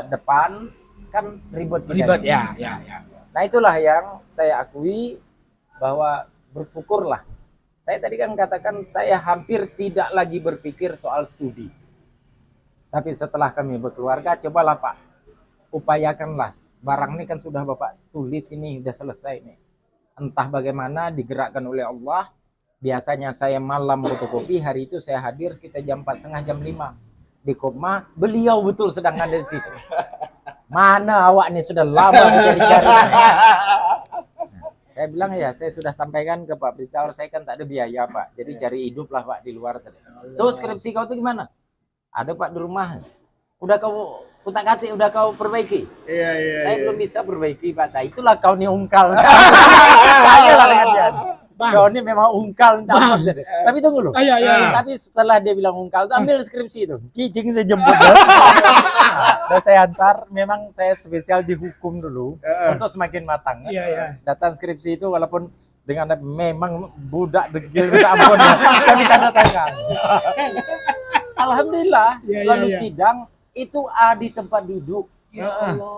depan kan ribet. Ribet kita. ya. Nah, itulah yang saya akui bahwa bersyukurlah. Saya tadi kan katakan saya hampir tidak lagi berpikir soal studi. Tapi setelah kami berkeluarga, cobalah Pak, upayakanlah barang ini kan sudah Bapak tulis ini, udah selesai nih. Entah bagaimana digerakkan oleh Allah. Biasanya saya malam fotokopi, hari itu saya hadir sekitar jam 4:30, jam 5. Di koma, beliau betul sedang ada di situ. Mana awak nih, sudah lama mencari-cari. Saya bilang ya, saya sudah sampaikan ke Pak Rizal, saya kan tak ada biaya Pak. Jadi cari hidup lah Pak di luar tadi. Tuh skripsi kau tuh gimana? Ada Pak di rumah. Udah kau kutak-katik, udah kau perbaiki? Saya belum bisa perbaiki Pak. Nah, itulah kau nih ungkal. Ayolah dengan dia. Kau ini memang ungkal. Tapi tunggu loh. Tapi setelah dia bilang ungkal, tuh ambil skripsi itu. Cicing saya jemput. Dan saya antar. Memang saya spesial dihukum dulu untuk semakin matang. Datang skripsi itu walaupun dengan memang budak degil minta ampun ya. Kami tanda tangan. Alhamdulillah. Lalu sidang itu di tempat duduk.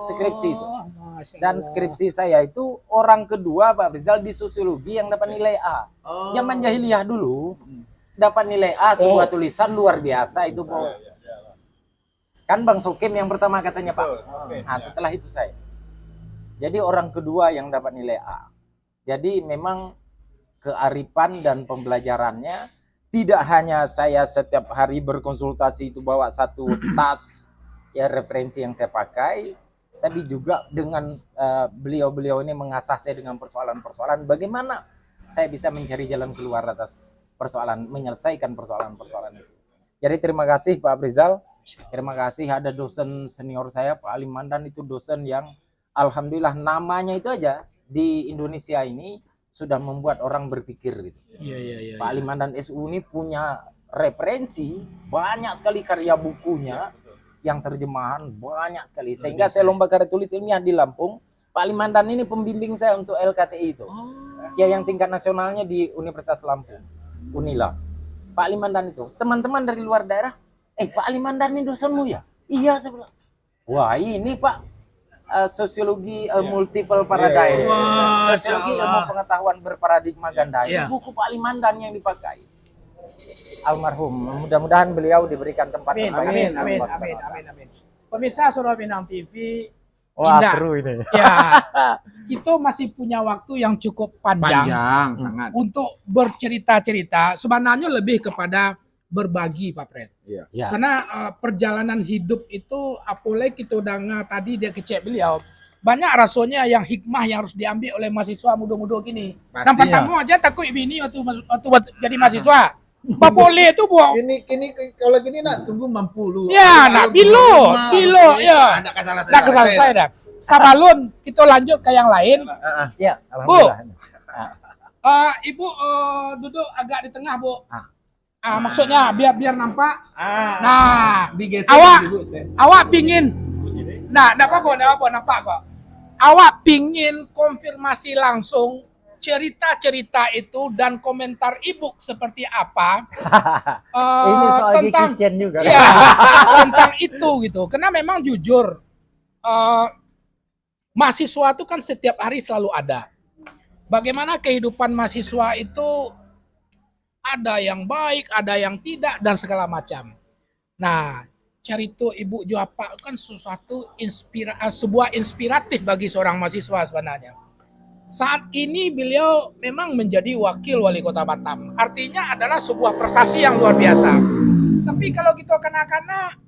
Skripsi itu. Dan skripsi saya itu orang kedua Pak Rizal di sosiologi yang dapat nilai A. Zaman jahiliyah dulu dapat nilai A sebuah tulisan luar biasa itu Bos. Kan Bang Sokim yang pertama katanya Pak. Nah setelah itu saya. Jadi orang kedua yang dapat nilai A. Jadi memang kearifan dan pembelajarannya tidak hanya saya setiap hari berkonsultasi itu bawa satu tas ya referensi yang saya pakai, tapi juga dengan beliau-beliau ini mengasah saya dengan persoalan-persoalan bagaimana saya bisa mencari jalan keluar atas persoalan, menyelesaikan persoalan-persoalan itu. Jadi terima kasih Pak Rizal, terima kasih ada dosen senior saya Pak Ali Mandan, itu dosen yang alhamdulillah namanya itu aja di Indonesia ini sudah membuat orang berpikir gitu. Pak Ali Mandan SU ini punya referensi, banyak sekali karya bukunya, yang terjemahan banyak sekali, sehingga saya lomba karya tulis ilmiah di Lampung. Pak Limandan ini pembimbing saya untuk LKTI itu, ya yang tingkat nasionalnya di Universitas Lampung, Unila. Pak Limandan itu, teman-teman dari luar daerah, Pak Limandan ini dosenmu ya? Iya, saya bilang. Wah ini Pak, sosiologi multiple paradigm, sosiologi ilmu pengetahuan berparadigma ganda, buku Pak Limandan yang dipakai. Almarhum, mudah-mudahan beliau diberikan tempat. Amin. Pemirsa Suara Minang TV, wah indah. Seru ini. Ya, kita masih punya waktu yang cukup panjang sangat. untuk bercerita-cerita. Sebenarnya lebih kepada berbagi, Pak Fred. Ya. Karena perjalanan hidup itu, apalagi kita dengar tadi dia kecek beliau, banyak rasanya yang hikmah yang harus diambil oleh mahasiswa muda-muda gini. Yang pertama aja takut bini waktu jadi mahasiswa. Boleh itu buat Ini kalau gini nak tunggu mampu lu. ya nak bilo ya. Nak kesalahan Nak kesalahan saya dah. Sabalun kita lanjut ke yang lain. Ya, alhamdulillah. Ibu duduk agak di tengah Bu. Maksudnya biar nampak. Nah, awak pingin. Nah, enggak apa-apa nampak kok. Awak pingin konfirmasi langsung cerita-cerita itu dan komentar ibu seperti apa Ini soal tentang kitchen juga. ya, tentang itu gitu. Karena memang jujur mahasiswa itu kan setiap hari selalu ada. Bagaimana kehidupan mahasiswa itu ada yang baik, ada yang tidak dan segala macam. Nah, cerita Ibu Juapa kan sesuatu sebuah inspiratif bagi seorang mahasiswa sebenarnya. Saat ini beliau memang menjadi wakil wali kota Batam. Artinya adalah sebuah prestasi yang luar biasa. Tapi kalau kita kanak-kanak,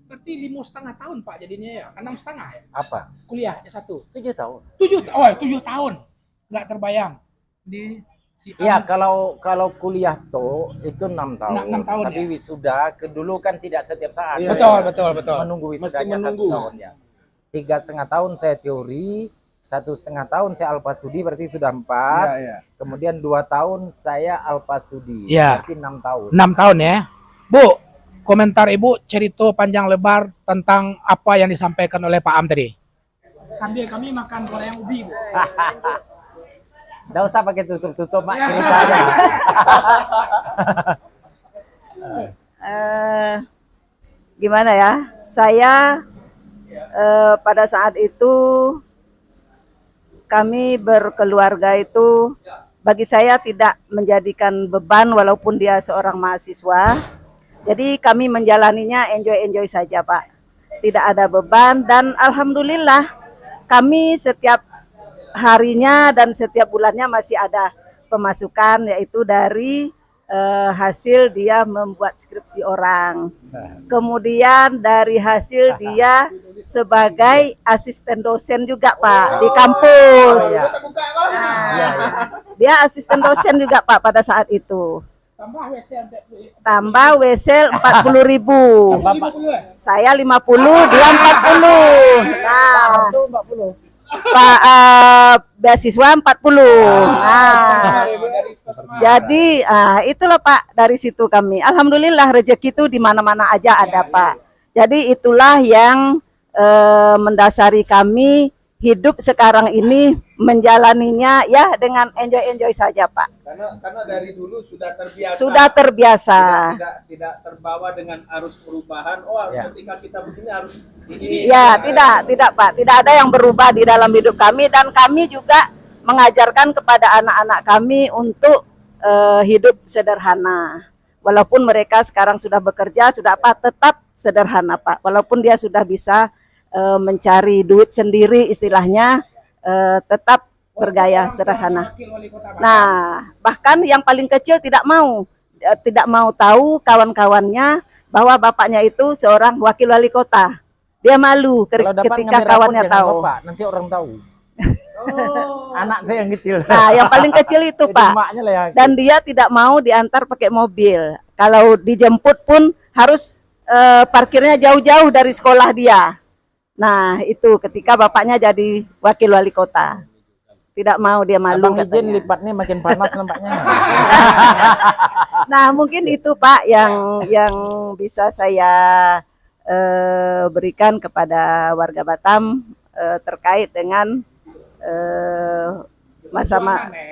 berarti 5,5 tahun Pak jadinya ya? 6,5 ya? Apa? Kuliah S1. 7 tahun. 7 tahun. Nggak terbayang. Ya kalau kuliah tuh itu 6 tahun. 6 tahun Tapi ya? wisuda dulu kan tidak setiap saat. Betul. Menunggu Mesti wisudanya 1 tahun ya. 3,5 tahun saya teori, 1,5 tahun saya alfa studi, berarti sudah 4. Kemudian 2 tahun saya alfa studi, berarti 6 tahun. 6 tahun ya. Bu, komentar Ibu cerita panjang lebar tentang apa yang disampaikan oleh Pak Am tadi. Sambil kami makan goreng ubi, Bu. Nggak usah pakai tutup-tutup Mak ceritanya. Gimana ya? Saya pada saat itu kami berkeluarga itu bagi saya tidak menjadikan beban walaupun dia seorang mahasiswa. Jadi kami menjalaninya enjoy saja Pak. Tidak ada beban dan alhamdulillah kami setiap harinya dan setiap bulannya masih ada pemasukan, yaitu dari hasil dia membuat skripsi orang. Kemudian dari hasil dia sebagai asisten dosen juga Pak di kampus. Dia asisten dosen juga Pak pada saat itu. Tambah WC 40.000. Saya 50, dia 40. Nah, Pak beasiswa 40. Nah, jadi itulah Pak, dari situ kami. Alhamdulillah rezeki itu di mana-mana aja ada Pak. Jadi itulah yang mendasari kami hidup sekarang ini menjalaninya ya dengan enjoy saja Pak. Karena dari dulu sudah terbiasa. Sudah terbiasa. Tidak terbawa dengan arus perubahan. Oh, ketika kita begini harus ini. Ya, tidak Pak. Tidak ada yang berubah di dalam hidup kami, dan kami juga mengajarkan kepada anak-anak kami untuk hidup sederhana. Walaupun mereka sekarang sudah bekerja, sudah tetap sederhana Pak. Walaupun dia sudah bisa mencari duit sendiri istilahnya, tetap bergaya sederhana. Nah, bahkan yang paling kecil tidak mau tahu kawan-kawannya bahwa bapaknya itu seorang wakil wali kota. Dia malu ketika kawannya tahu. Bapak, nanti orang tahu. Anak saya yang kecil. Nah, yang paling kecil itu Pak. Dan dia tidak mau diantar pakai mobil. Kalau dijemput pun harus parkirnya jauh-jauh dari sekolah dia. Nah, itu ketika bapaknya jadi wakil wali kota. Tidak mau, dia malu. Abang izin lipatnya makin panas nampaknya. Nah, mungkin itu Pak yang bisa saya berikan kepada warga Batam terkait dengan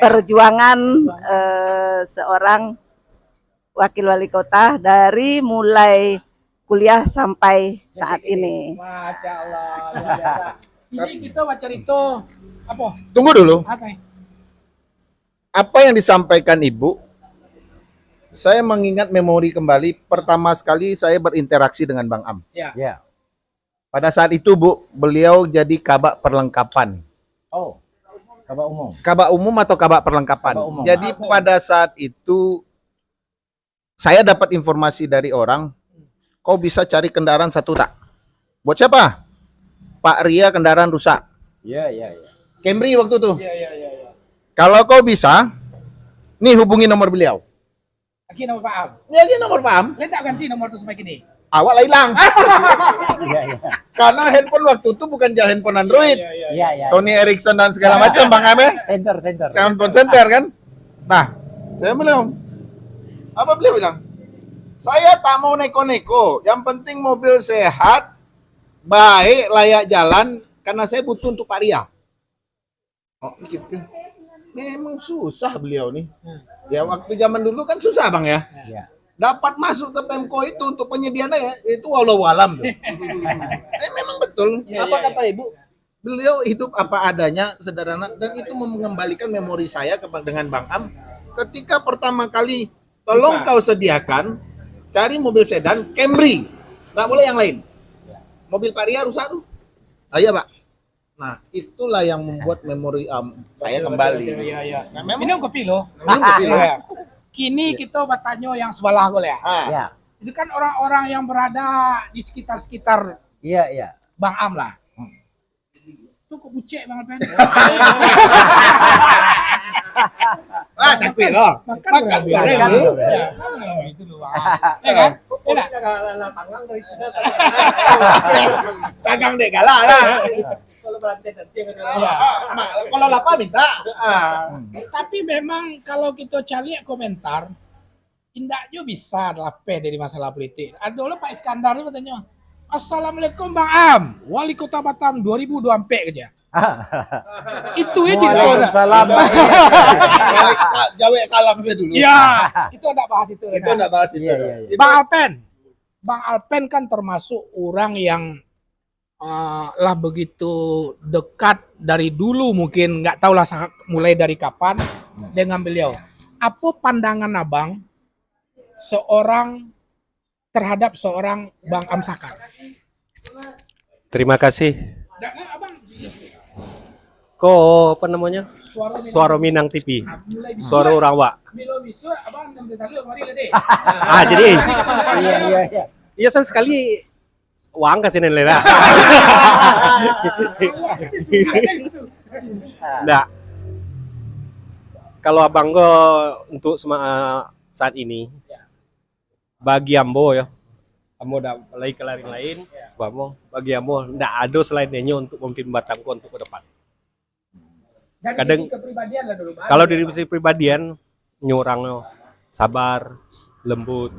perjuangan seorang wakil wali kota dari mulai kuliah sampai saat ini. Masya Allah, luar biasa. Ini kita baca itu apa? Tunggu dulu. Apa? Apa yang disampaikan Ibu? Saya mengingat memori kembali pertama sekali saya berinteraksi dengan Bang Am. Ya. Pada saat itu Bu, beliau jadi kabak perlengkapan. Oh, kabak umum. Kabak umum atau kabak perlengkapan? Kabak umum. Jadi pada saat itu saya dapat informasi dari orang, kau bisa cari kendaraan satu tak? Buat siapa? Pak Ria kendaraan rusak. Iya. Camry waktu itu. Iya. Kalau kau bisa, nih hubungi nomor beliau. Lagi nomor Pak Am. Ini lagi nomor Pak Am. Lihat tak ganti nomor itu sampai kini. Awak lah hilang. Iya. Karena handphone waktu itu bukan handphone Android. Iya. Sony Ericsson dan segala macam Bang Am ya. Center. Handphone center kan. Nah, saya bilang, apa beliau bilang? Saya tak mau neko-neko. Yang penting mobil sehat, baik, layak jalan. Karena saya butuh untuk Pak Ria. Oh, gitu. Memang susah beliau nih. Ya waktu zaman dulu kan susah Bang ya. Iya. Dapat masuk ke Pemko itu untuk penyediaannya ya, itu walau alam. Memang betul. Apa kata Ibu? Beliau hidup apa adanya, sederhana, dan itu mengembalikan memori saya dengan Bang Am. Ketika pertama kali, tolong kau sediakan, cari mobil sedan Camry, nggak boleh yang lain. Mobil Pak Ria rusak tuh. Iya Pak. Nah itulah yang membuat memori saya kembali. Iya. Nah, memang Ini kopi loh. memang betul. Kini kita bertanya yang sebelah gue ya. Iya. Itu kan orang-orang yang berada di sekitar Iya. Bang Am lah. Itu kok bucek banget kan? Takut loh. Makan Makan. Itu loh. Ya kan? Dagang dek galah lah. Kalau lapar minta. Tapi memang kalau kita cari komentar, tidak juga bisa lape dari masalah politik. Ada dulu Pak Iskandar itu bertanya, Assalamualaikum Bang Am, Wali Kota Batam 2024 aja. Itu aja kita udah. Waalaikumsalam. Jawab salam saya dulu. Iya, kita udah bahas itu. Kita enggak bahas itu. Iya. Itu- Bang Alpen kan termasuk orang yang lah begitu dekat dari dulu, mungkin nggak tahu lah mulai dari kapan dengan beliau. Apa pandangan abang terhadap seorang Bang Am Sakar? Terima kasih. Ko apa namanya? Suara Minang. Suara Minang TV. Mulai bisa. Suara orang Wak. Milo bisa, abang 6 tadi kemarin lah deh. Jadi Iya. iya sekali uang kasih nenek lah. Nah, kalau abang go untuk saat ini bagi ambo ya, ambo udah mulai ke lain, bagi ambo ndak ada selain Nenyo untuk memimpin Batamku untuk ke depan. Dari Kadang- sisi kepribadian lah dulu, Bang. Kalau dari sisi pribadian nyurang sabar, lembut,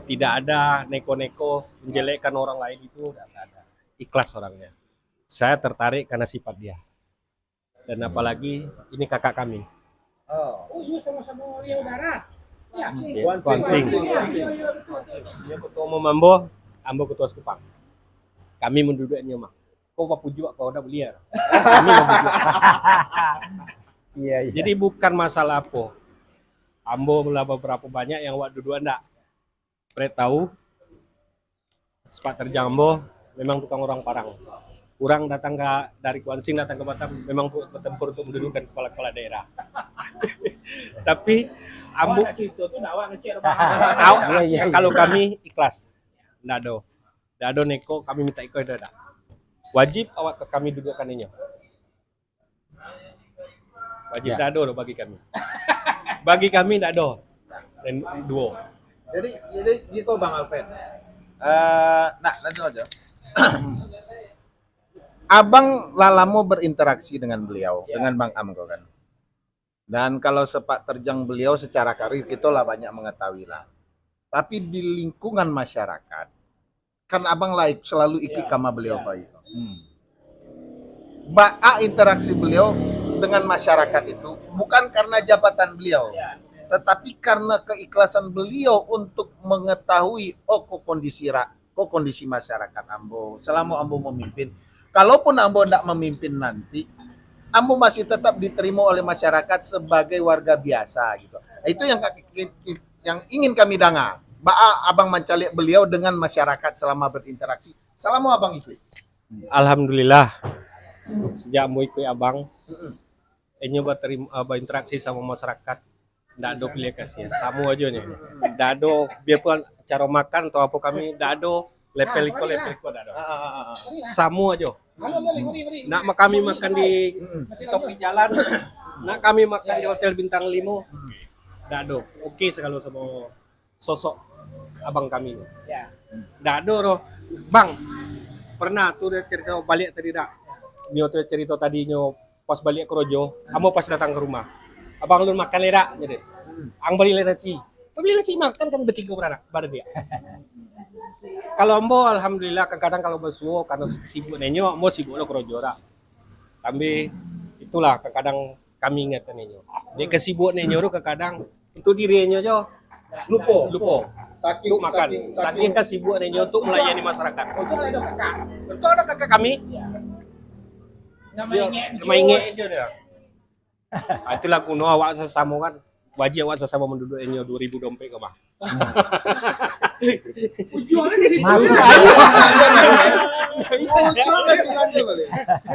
tidak ada neko-neko menjelekkan orang lain itu nggak ada. Ikhlas orangnya. Saya tertarik karena sifat dia. Dan apalagi ini kakak kami. Oh, iya sama-sama Riau Darat. Ya. Kuan Sing. Iya, betul. Dia ketua umum Ambo, Ambo ketua Sekupang. Kami menduduknya mah. Kau apa pujuk kau udah beliau. Kami membujuk. Iya. Jadi bukan masalah apa. Ambo belah beberapa banyak yang waktu dua ndak. Pret tahu. Sepak terjang Ambo memang tukang orang Parang. Kurang datang dari Kuan Sing datang ke Batam memang bertempur untuk mendudukan kepala-kepala daerah. Tapi Ambo Itu tuh awak ngecek kalau kami ikhlas. Ndak ada neko kami minta ikut ada. Wajib awak ke kami dudukkan ini. Wajib Ya. ndak ada bagi kami. Bagi kami ndak ada. Dan duo. Jadi gitu Bang Alpen. Lanjut aja. Abang lalamu berinteraksi dengan beliau, dengan Bang Amgo kan. Dan kalau sepak terjang beliau secara karir kita lah banyak mengetahui lah. Tapi di lingkungan masyarakat, kan abang selalu ikut sama beliau Pak itu. Interaksi beliau dengan masyarakat itu bukan karena jabatan beliau, tetapi karena keikhlasan beliau untuk mengetahui kondisi masyarakat Ambo selama Ambo memimpin. Kalaupun Ambo tidak memimpin nanti, Ambo masih tetap diterima oleh masyarakat sebagai warga biasa gitu. Itu yang ingin kami dengar. Abang mencalik beliau dengan masyarakat selama berinteraksi. Selama abang ikut. Alhamdulillah. Sejak mau ikut abang, nyoba berinteraksi sama masyarakat. Ndak ada pilih kasih, sama aja nih. Ndak ada, biarpun cara makan atau apa kami, ndak ada lepel iko ndak ada. Sama aja. Nak kami makan di tepi jalan, nak kami makan di hotel bintang 5, ndak ada. Oke sekali sama sosok abang kami. Ndak ada roh. Bang, pernah tuh dia cerita balik tadi dak. Nyo tuh cerita tadinya pas balik ke Rojo, kamu pas datang ke rumah. Abang lu makan lera jadi. Ang beli nasi. Beli nasi makan kan bertiga berada dia. Kalau Ambo alhamdulillah kadang kalau bersuo karena sibuk nenyo, mau sibuk lo kerojora. Tapi itulah kadang kami ingatkan nenyo. Dia kesibuk nenyo lo kadang untuk dirinya jo lupa. Untuk makan. Saking kesibuk nenyo untuk melayani masyarakat. Untung ada kakak. Betul ada kakak kami. Namanya aja dia. Itulah kuno awak sesama kan. Wajib awak sesama menduduk nenyo 2000 dompet ke bang. Ujungnya di situ. Masuk.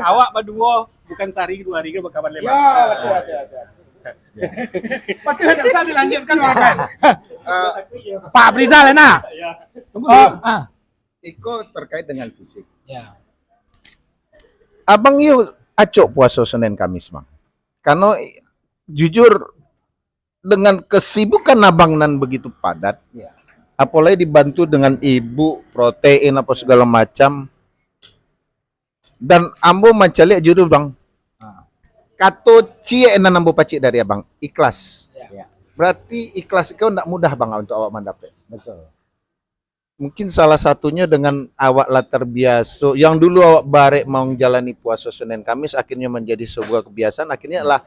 Awak berdua bukan sehari 2 hari ke bakaban lebar. Pasti tidak usah dilanjutkan kan. Pak Brizal enak. Iko terkait dengan fisik. Ya. Abang yuk acok puasa Senin Kamis bang. Karena jujur dengan kesibukan abang nan begitu padat, apalagi dibantu dengan ibu protein apa segala macam, dan ambo mencalik judul bang. Kato cie enan ambo pacik dari abang ikhlas. Berarti ikhlas kau tidak mudah bang untuk awak mendapat. Betul. Mungkin salah satunya dengan awak latar biasa yang dulu awak barek mau menjalani puasa Senin Kamis akhirnya menjadi sebuah kebiasaan, akhirnya lah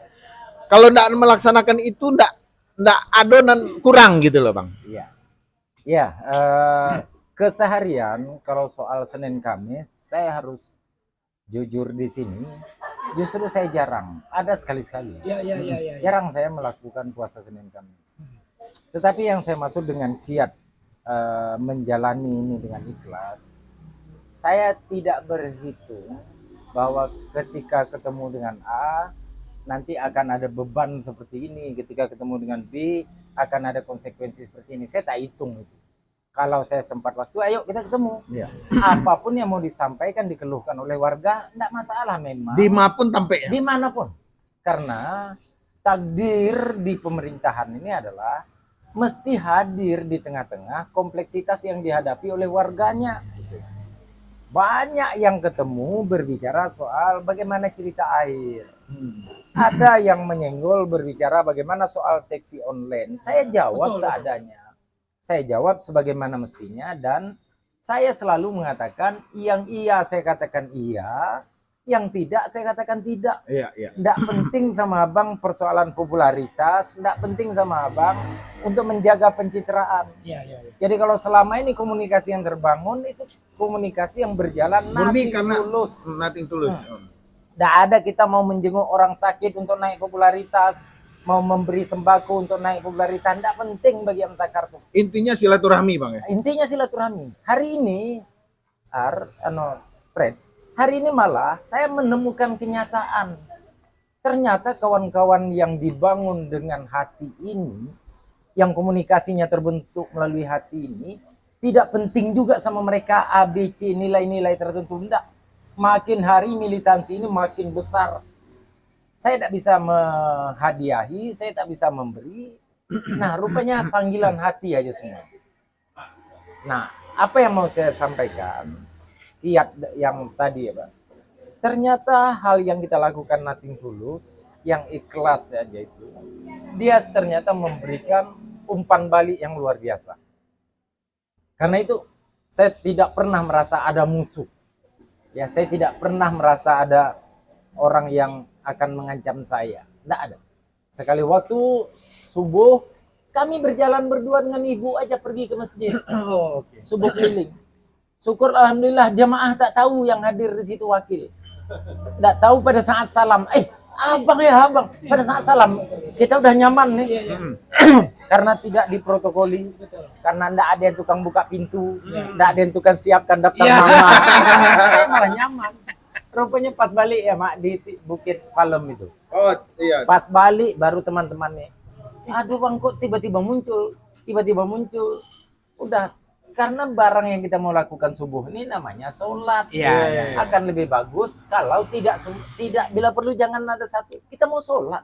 kalau tidak melaksanakan itu tidak adonan kurang gitu loh bang. Iya. Ya, keseharian kalau soal Senin Kamis saya harus jujur di sini, justru saya jarang, ada sekali-sekali. Ya. Jarang saya melakukan puasa Senin Kamis. Tetapi yang saya maksud dengan kiat menjalani ini dengan ikhlas, saya tidak berhitung bahwa ketika ketemu dengan A nanti akan ada beban seperti ini, ketika ketemu dengan B akan ada konsekuensi seperti ini. Saya tak hitung itu. Kalau saya sempat waktu, ayo kita ketemu. Iya. Apapun yang mau disampaikan, dikeluhkan oleh warga, tidak masalah memang. Dimanapun tampaknya. Dimanapun. Karena takdir di pemerintahan ini adalah mesti hadir di tengah-tengah kompleksitas yang dihadapi oleh warganya. Banyak yang ketemu berbicara soal bagaimana cerita air. Ada yang menyenggol berbicara bagaimana soal taksi online. Saya jawab seadanya. Saya jawab sebagaimana mestinya dan saya selalu mengatakan yang iya saya katakan iya, yang tidak saya katakan tidak. Iya, iya. Tidak penting sama abang persoalan popularitas, tidak penting sama abang untuk menjaga pencitraan. Jadi kalau selama ini komunikasi yang terbangun itu komunikasi yang berjalan Murni nothing karena tulus. nothing tulus. Tidak ada kita mau menjenguk orang sakit untuk naik popularitas, mau memberi sembako untuk naik popularitas, tidak penting bagi Amsa Kartu. Intinya silaturahmi, Bang ya. Intinya silaturahmi. Hari ini, Fred, hari ini malah saya menemukan kenyataan. Ternyata kawan-kawan yang dibangun dengan hati ini, yang komunikasinya terbentuk melalui hati ini, tidak penting juga sama mereka ABC nilai-nilai tertentu. Tidak. Makin hari militansi ini makin besar. Saya tidak bisa menghadiahi, saya tak bisa memberi. Nah, rupanya panggilan hati aja semua. Nah, apa yang mau saya sampaikan? Kiat yang tadi ya, Pak. Ternyata hal yang kita lakukan nothing tulus, yang ikhlas saja itu, dia ternyata memberikan umpan balik yang luar biasa. Karena itu, saya tidak pernah merasa ada musuh. Ya, saya tidak pernah merasa ada orang yang akan mengancam saya. Tidak ada. Sekali waktu subuh, kami berjalan berdua dengan ibu aja pergi ke masjid. Subuh keliling. Syukur alhamdulillah jamaah tak tahu yang hadir di situ wakil. Tak tahu pada saat salam. Abang ya abang. Pada saat salam kita udah nyaman nih. Karena tidak diprotokoli. Karena tidak ada yang tukang buka pintu. Tidak ada yang tukang siapkan daftar nama. Saya malah nyaman. Rupanya pas balik ya Mak di Bukit Palem itu. Oh, iya. Pas balik baru teman-temannya. Aduh Bang kok tiba-tiba muncul. Tiba-tiba muncul. Udah. Karena barang yang kita mau lakukan subuh ini namanya sholat. Iya. Akan lebih bagus kalau tidak bila perlu jangan ada satu. Kita mau sholat.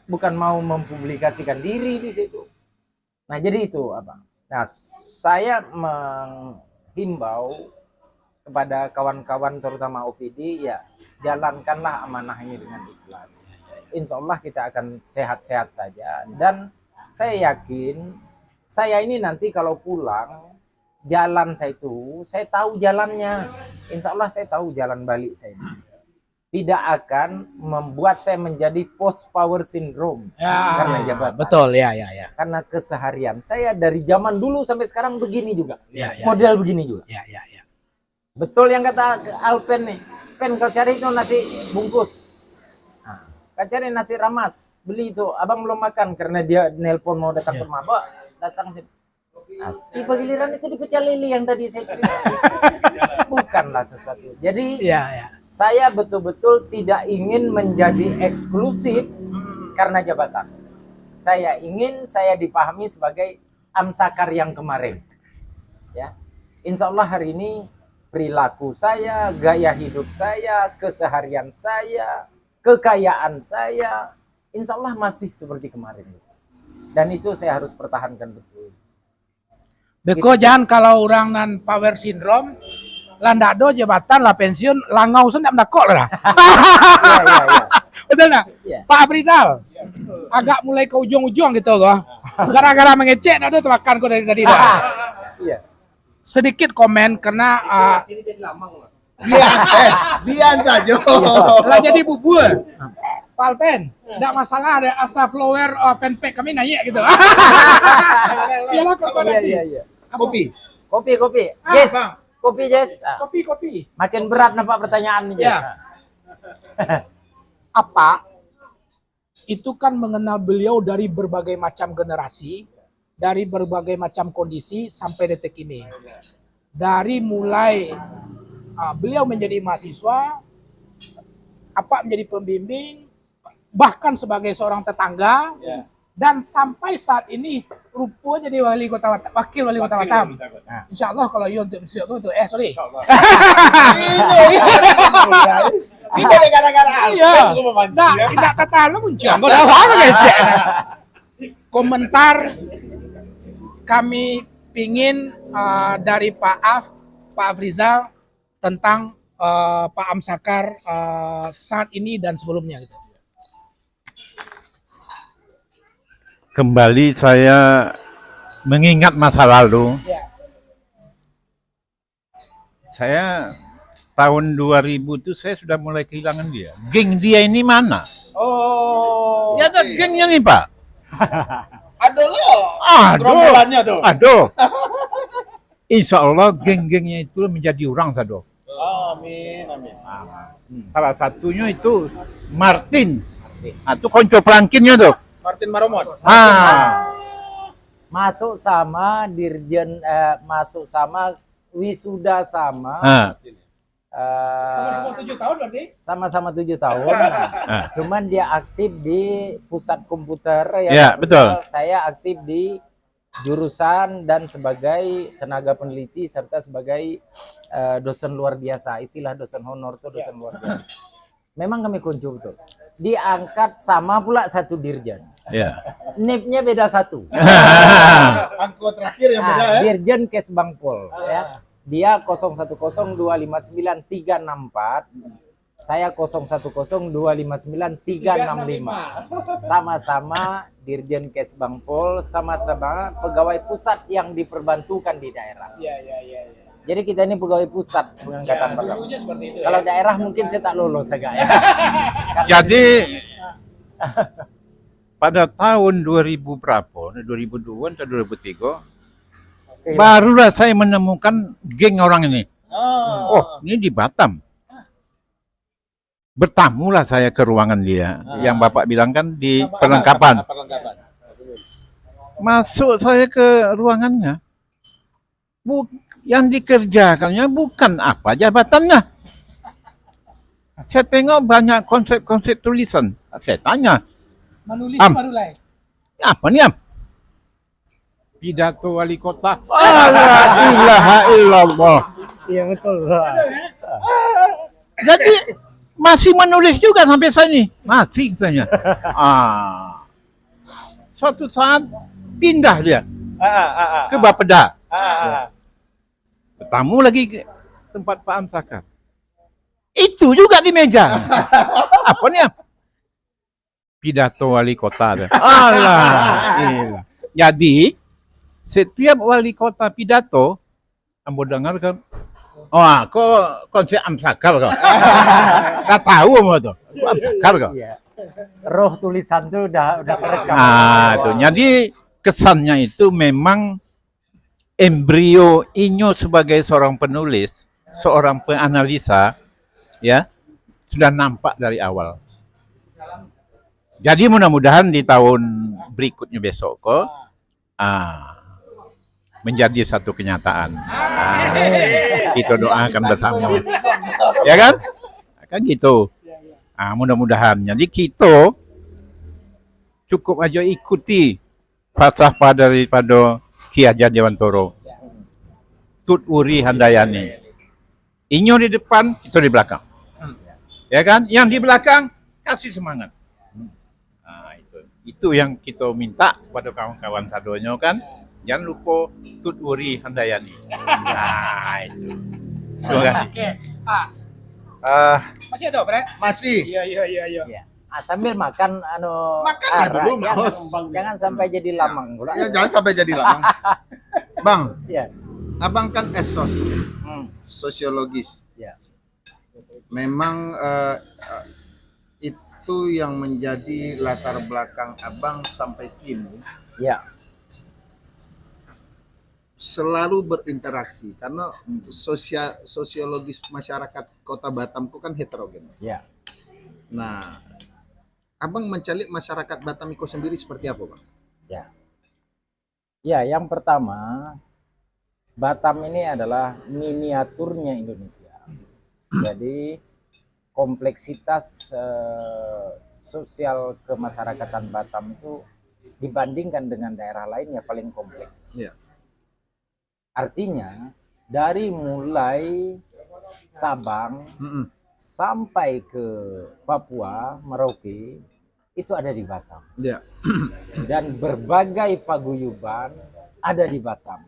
Bukan mau mempublikasikan diri di situ. Nah jadi itu Abang. Nah saya menghimbau kepada kawan-kawan terutama OPD ya jalankanlah amanah ini dengan ikhlas. Insya Allah kita akan sehat-sehat saja dan saya yakin saya ini nanti kalau pulang jalan saya itu saya tahu jalannya. Insya Allah saya tahu jalan balik saya ini. Tidak akan membuat saya menjadi post power syndrome karena jabatan. Betul ya. Karena keseharian saya dari zaman dulu sampai sekarang begini juga. Ya. Model begini juga. Ya. Betul yang kata Alpen nih. Pen kau cari itu nasi bungkus. Nah, kau cari nasi ramas. Beli itu. Abang belum makan karena dia nelpon mau datang ke rumah. Bawa, datang sih. Nah, tiba giliran itu di pecel lili yang tadi saya cerita. Bukanlah sesuatu. Jadi saya betul-betul tidak ingin menjadi eksklusif karena jabatan. Saya ingin saya dipahami sebagai Amsakar yang kemarin. Ya, Insya Allah hari ini perilaku saya, gaya hidup saya, keseharian saya, kekayaan saya, insya Allah masih seperti kemarin. Dan itu saya harus pertahankan betul. Beko jangan kalau orang nan power syndrome, landado jabatan lah pensiun, langau sen ndak kok lah. Iya. Betul nggak? Iya. Pak Afrizal, agak mulai ke ujung-ujung gitu kok. Gara-gara mengecek, nado makan kok dari tadi dah. Iya. Sedikit komen karena Sini jadi lamang lah. Iya, biar saja. lah jadi bubur. Palpen, enggak masalah ada asal flower fanpage kami naik gitu. Iyalah kok Iya. Kopi. Kopi. Yes. Bang. Kopi, Jess. Kopi. Makin berat nampak pertanyaan nih, Jess. Ya. Apa? Itu kan mengenal beliau dari berbagai macam generasi, dari berbagai macam kondisi sampai detik ini. Dari mulai beliau menjadi mahasiswa, apa menjadi pembimbing, bahkan sebagai seorang tetangga, dan sampai saat ini rupanya jadi wakil wali kota Batam. Nah, insya Allah kalau you untuk sorry. Ini gara-gara Iya. Nah, tidak kata lu muncul. Komentar kami pingin dari Pak Afrizal tentang Pak Amsakar saat ini dan sebelumnya gitu. Kembali saya mengingat masa lalu. Ya. Saya tahun 2000 itu saya sudah mulai kehilangan dia. Geng dia ini mana? Oh. Ya ada gengnya nih, Pak. Aduh lo. Aduh. Rombolannya tuh. Aduh. Insya Allah geng-gengnya itu menjadi orang, Sado. Amin, amin. Salah satunya itu Martin. Itu konco pelangkinnya tuh. Martin Maromon. Masuk sama dirjen, masuk sama wisuda sama. Sama-sama 7 tahun berarti? Sama-sama 7 tahun. Cuman dia aktif di pusat komputer ya. Ya, betul. Saya aktif di jurusan dan sebagai tenaga peneliti serta sebagai dosen luar biasa. Istilah dosen honor itu dosen luar biasa. Memang kami kunjung tuh. Diangkat sama pula satu dirjen. Ya. NIP-nya beda satu. Angkot terakhir yang beda ya. Dirjen Kesbangpol ya. Dia 010259 saya 010259 sama-sama Dirjen Kesbangpol, sama-sama pegawai pusat yang diperbantukan di daerah. Iya. Jadi kita ini pegawai pusat pengangkatan pertama. Dulunya seperti itu. Kalau daerah mungkin saya tak lolos agak ya. Jadi pada tahun 2000 berapa? 2002 atau 2003 barulah saya menemukan geng orang ini. Oh, ini di Batam. Bertamulah saya ke ruangan dia, yang Bapak bilang kan di perlengkapan. Masuk saya ke ruangannya. Yang dikerjakannya bukan apa jabatannya. Saya tengok banyak konsep-konsep tulisan. Saya tanya, Menulis Am. baru lain. apa nih, Am? Pidato wali kota. La ilaha illallah. Iya betul. Jadi masih menulis juga sampai saat ini. Masih katanya. Suatu saat pindah dia ke Bapeda. Bertamu lagi ke tempat Pak Amsakar. Itu juga di meja. Apa nih, Am? Pidato wali kota. Alah. Jadi setiap wali kota pidato, ambo dengar kan, kok konsep Amsakar kok. Gak tahu ambo tuh. Amsakar kok. Iya. Roh tulisan tuh udah terekam. Tuh. Jadi kesannya itu memang embrio Inyo sebagai seorang penulis, seorang penganalisa, ya sudah nampak dari awal. Jadi mudah-mudahan di tahun berikutnya besok kok menjadi satu kenyataan. Kita doakan bersama. Ya kan? Kan gitu. Mudah-mudahan. Jadi kita cukup aja ikuti falsafah daripada Ki Hajar Dewantoro. Tut Uri Handayani. Inyo di depan, kita di belakang. Ya kan? Yang di belakang kasih semangat. Itu yang kita minta pada kawan-kawan Sadonyo kan. Jangan lupa Tut Uri Handayani. Itu. Terima kasih. Masih ada, Bre? Masih. Iya. Sambil makan Makan ya dulu, Mas. Jangan sampai jadi lamang pula. Ya, jangan sampai jadi lamang. Bang, Iya. abang kan esos, sosiologis. Ya. Memang itu yang menjadi latar belakang abang sampai kini Ya. selalu berinteraksi karena sosiologis masyarakat Kota Batam itu kan heterogen. Ya. Nah, abang mencari masyarakat Batam itu sendiri seperti apa, Bang? Ya, yang pertama, Batam ini adalah miniaturnya Indonesia. Jadi kompleksitas sosial kemasyarakatan Batam itu dibandingkan dengan daerah lain ya paling kompleks. Iya. Artinya dari mulai Sabang sampai ke Papua, Merauke itu ada di Batam. Iya. Dan berbagai paguyuban ada di Batam.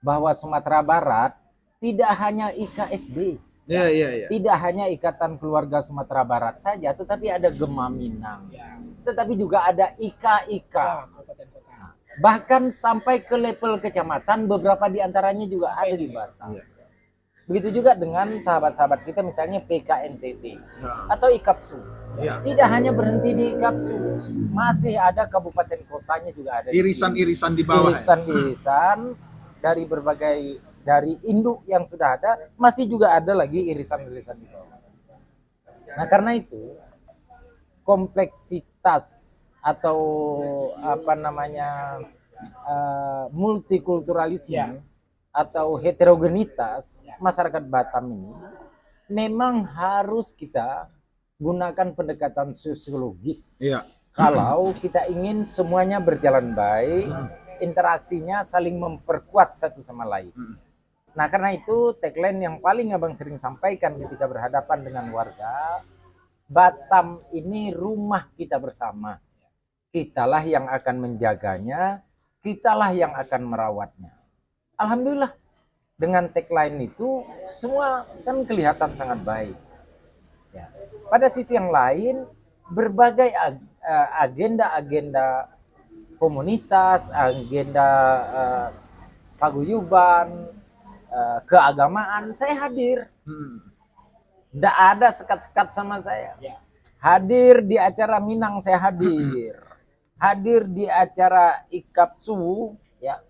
Bahwa Sumatera Barat tidak hanya IKSB, Iya. tidak hanya Ikatan Keluarga Sumatera Barat saja, tetapi ada Gema Minang, tetapi juga ada IKA-IKA. Bahkan sampai ke level kecamatan, beberapa di antaranya juga ada di Batam. Iya. Begitu juga dengan sahabat-sahabat kita, misalnya PKNTT atau IKAPSU. Iya. Tidak hanya berhenti di IKAPSU, masih ada kabupaten kotanya juga ada. Irisan-irisan di bawah. Irisan-irisan dari berbagai, dari induk yang sudah ada, masih juga ada lagi irisan-irisan di bawah. Nah, karena itu kompleksitas atau apa namanya multikulturalisme atau heterogenitas masyarakat Batam ini memang harus kita gunakan pendekatan sosiologis. Iya. Kalau kita ingin semuanya berjalan baik, interaksinya saling memperkuat satu sama lain. Nah, karena itu tagline yang paling Abang sering sampaikan ketika berhadapan dengan warga, Batam ini rumah kita bersama. Kitalah yang akan menjaganya, kitalah yang akan merawatnya. Alhamdulillah, dengan tagline itu semua kan kelihatan sangat baik. Ya. Pada sisi yang lain, berbagai agenda-agenda komunitas, agenda paguyuban, keagamaan, saya hadir. Tidak ada sekat-sekat sama saya. Hadir di acara Minang, saya hadir. Hadir di acara IKAPSU, ya,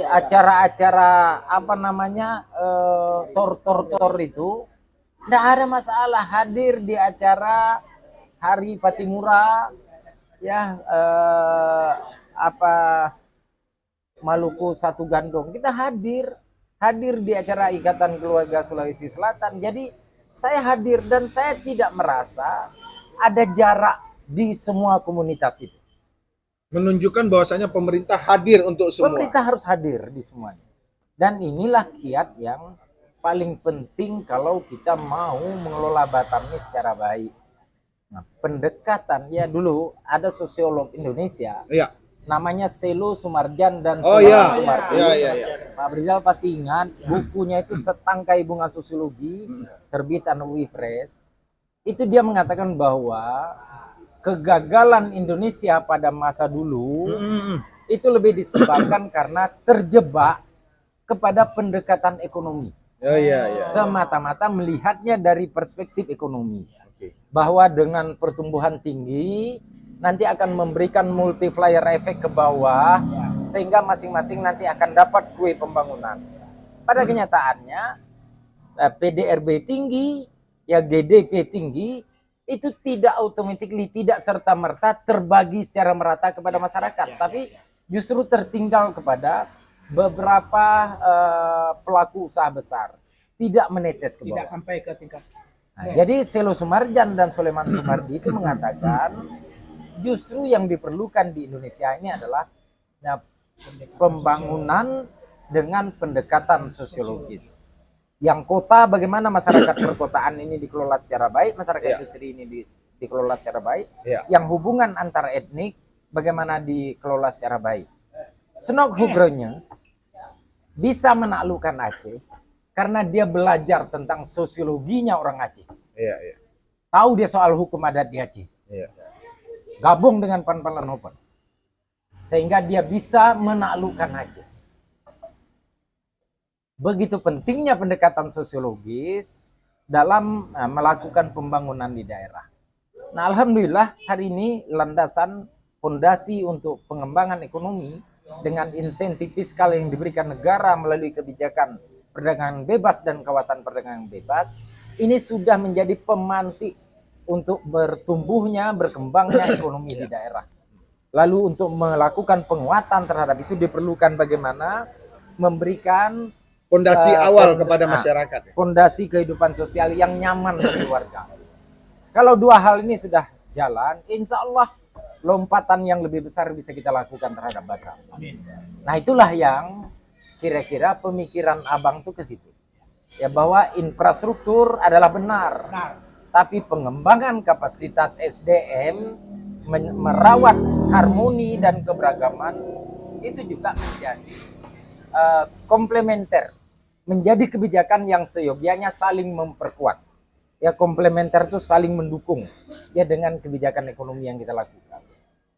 acara-acara apa namanya tor itu, tidak ada masalah. Hadir di acara Hari Patimura, ya, Maluku Satu Gandong, kita hadir di acara Ikatan Keluarga Sulawesi Selatan. Jadi saya hadir dan saya tidak merasa ada jarak di semua komunitas itu. Menunjukkan bahwasanya pemerintah hadir untuk semua. Pemerintah harus hadir di semuanya. Dan inilah kiat yang paling penting kalau kita mau mengelola Batam ini secara baik. Nah, pendekatan, ya dulu ada sosiolog Indonesia, Iya. namanya Selo Sumarjan dan Oh Sumardi. iya. Sumardi. Iya. Pak Brizal pasti ingat bukunya itu Setangkai Bunga Sosiologi, terbitan UI Press. Itu dia mengatakan bahwa kegagalan Indonesia pada masa dulu itu lebih disebabkan karena terjebak kepada pendekatan ekonomi. Oh iya. Semata-mata melihatnya dari perspektif ekonomi. Bahwa dengan pertumbuhan tinggi nanti akan memberikan multiplier efek ke bawah sehingga masing-masing nanti akan dapat kue pembangunan. Pada kenyataannya PDRB tinggi, ya GDP tinggi, itu tidak automatically, tidak serta-merta terbagi secara merata kepada masyarakat, tapi justru tertinggal kepada beberapa pelaku usaha besar, tidak menetes ke bawah. Tidak sampai ke tingkat. Nah, jadi Selo Sumarjan dan Soleman Sumardi itu mengatakan justru yang diperlukan di Indonesia ini adalah pembangunan dengan pendekatan sosiologis. Yang kota, bagaimana masyarakat perkotaan ini dikelola secara baik, masyarakat industri ini dikelola secara baik. Yang hubungan antar etnik, bagaimana dikelola secara baik. Senok Hugronya bisa menaklukkan Aceh karena dia belajar tentang sosiologinya orang Aceh. Iya. Tahu dia soal hukum adat di Aceh. Iya. Gabung dengan Panpalan, sehingga dia bisa menaklukkan Aceh. Begitu pentingnya pendekatan sosiologis dalam melakukan pembangunan di daerah. Nah, alhamdulillah hari ini landasan fondasi untuk pengembangan ekonomi dengan insentif fiskal yang diberikan negara melalui kebijakan perdagangan bebas dan kawasan perdagangan bebas ini sudah menjadi pemantik untuk bertumbuhnya, berkembangnya ekonomi di daerah. Lalu untuk melakukan penguatan terhadap itu diperlukan bagaimana memberikan Fondasi Sa- awal fond- kepada nah, masyarakat. fondasi kehidupan sosial yang nyaman bagi warga. Kalau dua hal ini sudah jalan, insya Allah lompatan yang lebih besar bisa kita lakukan terhadap Batam. Nah itulah yang kira-kira pemikiran abang tuh ke situ. Ya bahwa infrastruktur adalah benar, tapi pengembangan kapasitas SDM merawat harmoni dan keberagaman itu juga menjadi komplementer, menjadi kebijakan yang seyogianya saling memperkuat. Ya komplementer itu saling mendukung ya dengan kebijakan ekonomi yang kita lakukan.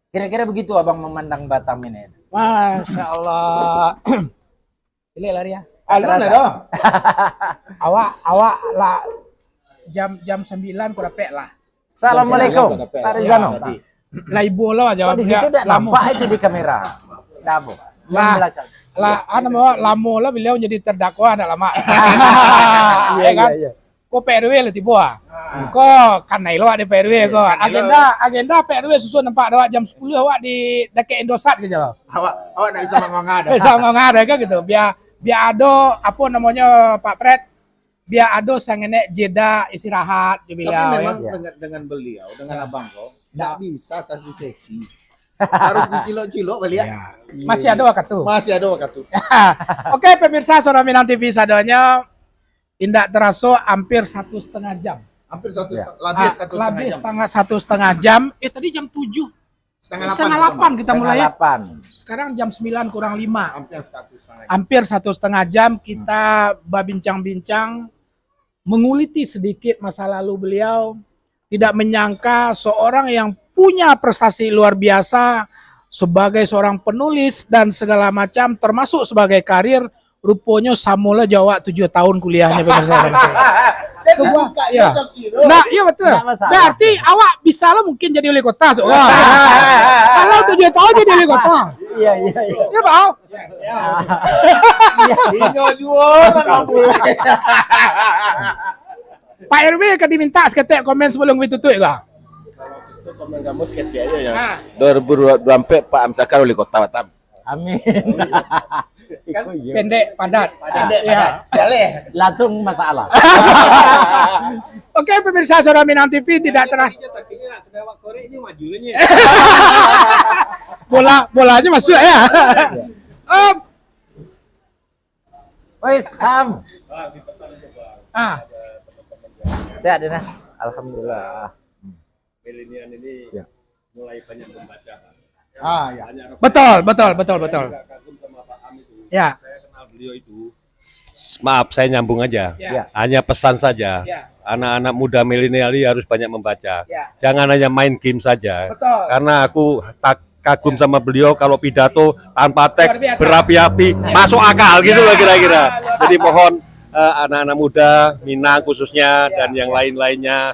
Kira-kira begitu abang memandang Batam ini. Masya Allah. Ini lari ya. Alun dong. Awak lah jam 9 kurang pek lah. Assalamualaikum Pak Rizano. Lah ibu lah Oh, jawab di situ tidak nampak itu di kamera. Dabo. Lah, lamo lah beliau jadi terdakwa ada lama. Iya, Ya kan? iya. Ko PRW lah tiba. Ko kan naik lo di PRW ko. Agenda PRW susun nampak awak jam 10 awak di dekat Indosat ke lo. Awak nak bisa mengada. Bisa ngada kan gitu. Biar ada apa namanya Pak Pret, biar ada sangenek jeda istirahat di Tapi beliau. memang Ya. dengan beliau, dengan abang kok, nggak bisa kasih sesi. Harus dicilok-cilok balik ya. Ya. Masih ada waktu tuh. Masih ada waktu. Oke pemirsa Suara Minang TV sadonya tidak terasa hampir 1,5 jam. Hampir satu, Ya. lebih satu setengah Lebih jam. setengah 1,5 jam. Tadi jam 7. Setengah 8 kita mulai ya. 8. Sekarang jam 9 kurang 5. Hampir satu setengah jam. Hampir 1,5 jam kita berbincang-bincang, menguliti sedikit masa lalu beliau. Tidak menyangka seorang yang punya prestasi luar biasa sebagai seorang penulis dan segala macam, termasuk sebagai karir, rupanya Samola Jawa 7 tahun kuliahnya pemirsa. Sebuah, ya. Nah, iya betul. Nggak masalah. Berarti awak bisa lah mungkin jadi wali kota. Kalau 7 tahun jadi wali kota. Iya, iya, iya. Iya, Bang. Inyo jual Pak RW kan diminta seketik komen sebelum ditutup kah? Komen kamu seketik aja ya. 2024 Pak Amsakar wali kota Batam. Amin. Kan pendek, padat. Ya. Langsung masalah. Oke, pemirsa Suara Minang TV tidak terasa. Bolanya masuk ya. Wes, Ham. Ah, Sehat ya? Alhamdulillah. Milenial ini Siap. mulai banyak membaca. Ya. betul. Kagum sama Pak Am itu. Ya. Saya kenal beliau itu. Maaf, saya nyambung aja. Ya. Hanya pesan saja. Ya. Anak-anak muda milenial ini harus banyak membaca. Ya. Jangan hanya main game saja. Betul. Karena aku kagum sama beliau kalau pidato tanpa Luar teks biasa. berapi-api masuk akal gitu loh kira-kira. Jadi mohon anak-anak muda Minang khususnya dan yang lain-lainnya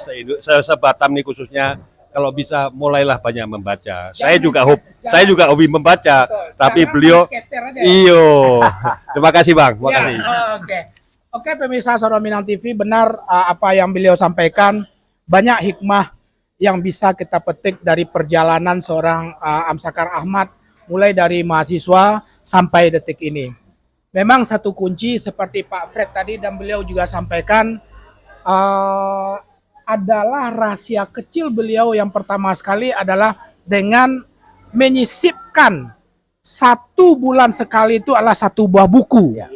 sebatam nih khususnya kalau bisa mulailah banyak membaca. Saya juga hobi membaca, tapi beliau iyo. Terima kasih Bang, terima kasih. Oke, pemirsa Suara Minang TV, benar apa yang beliau sampaikan, banyak hikmah yang bisa kita petik dari perjalanan seorang Amsakar Ahmad mulai dari mahasiswa sampai detik ini. Memang satu kunci seperti Pak Fred tadi dan beliau juga sampaikan adalah rahasia kecil beliau yang pertama sekali adalah dengan menyisipkan 1 bulan sekali itu adalah 1 buah buku. Ya.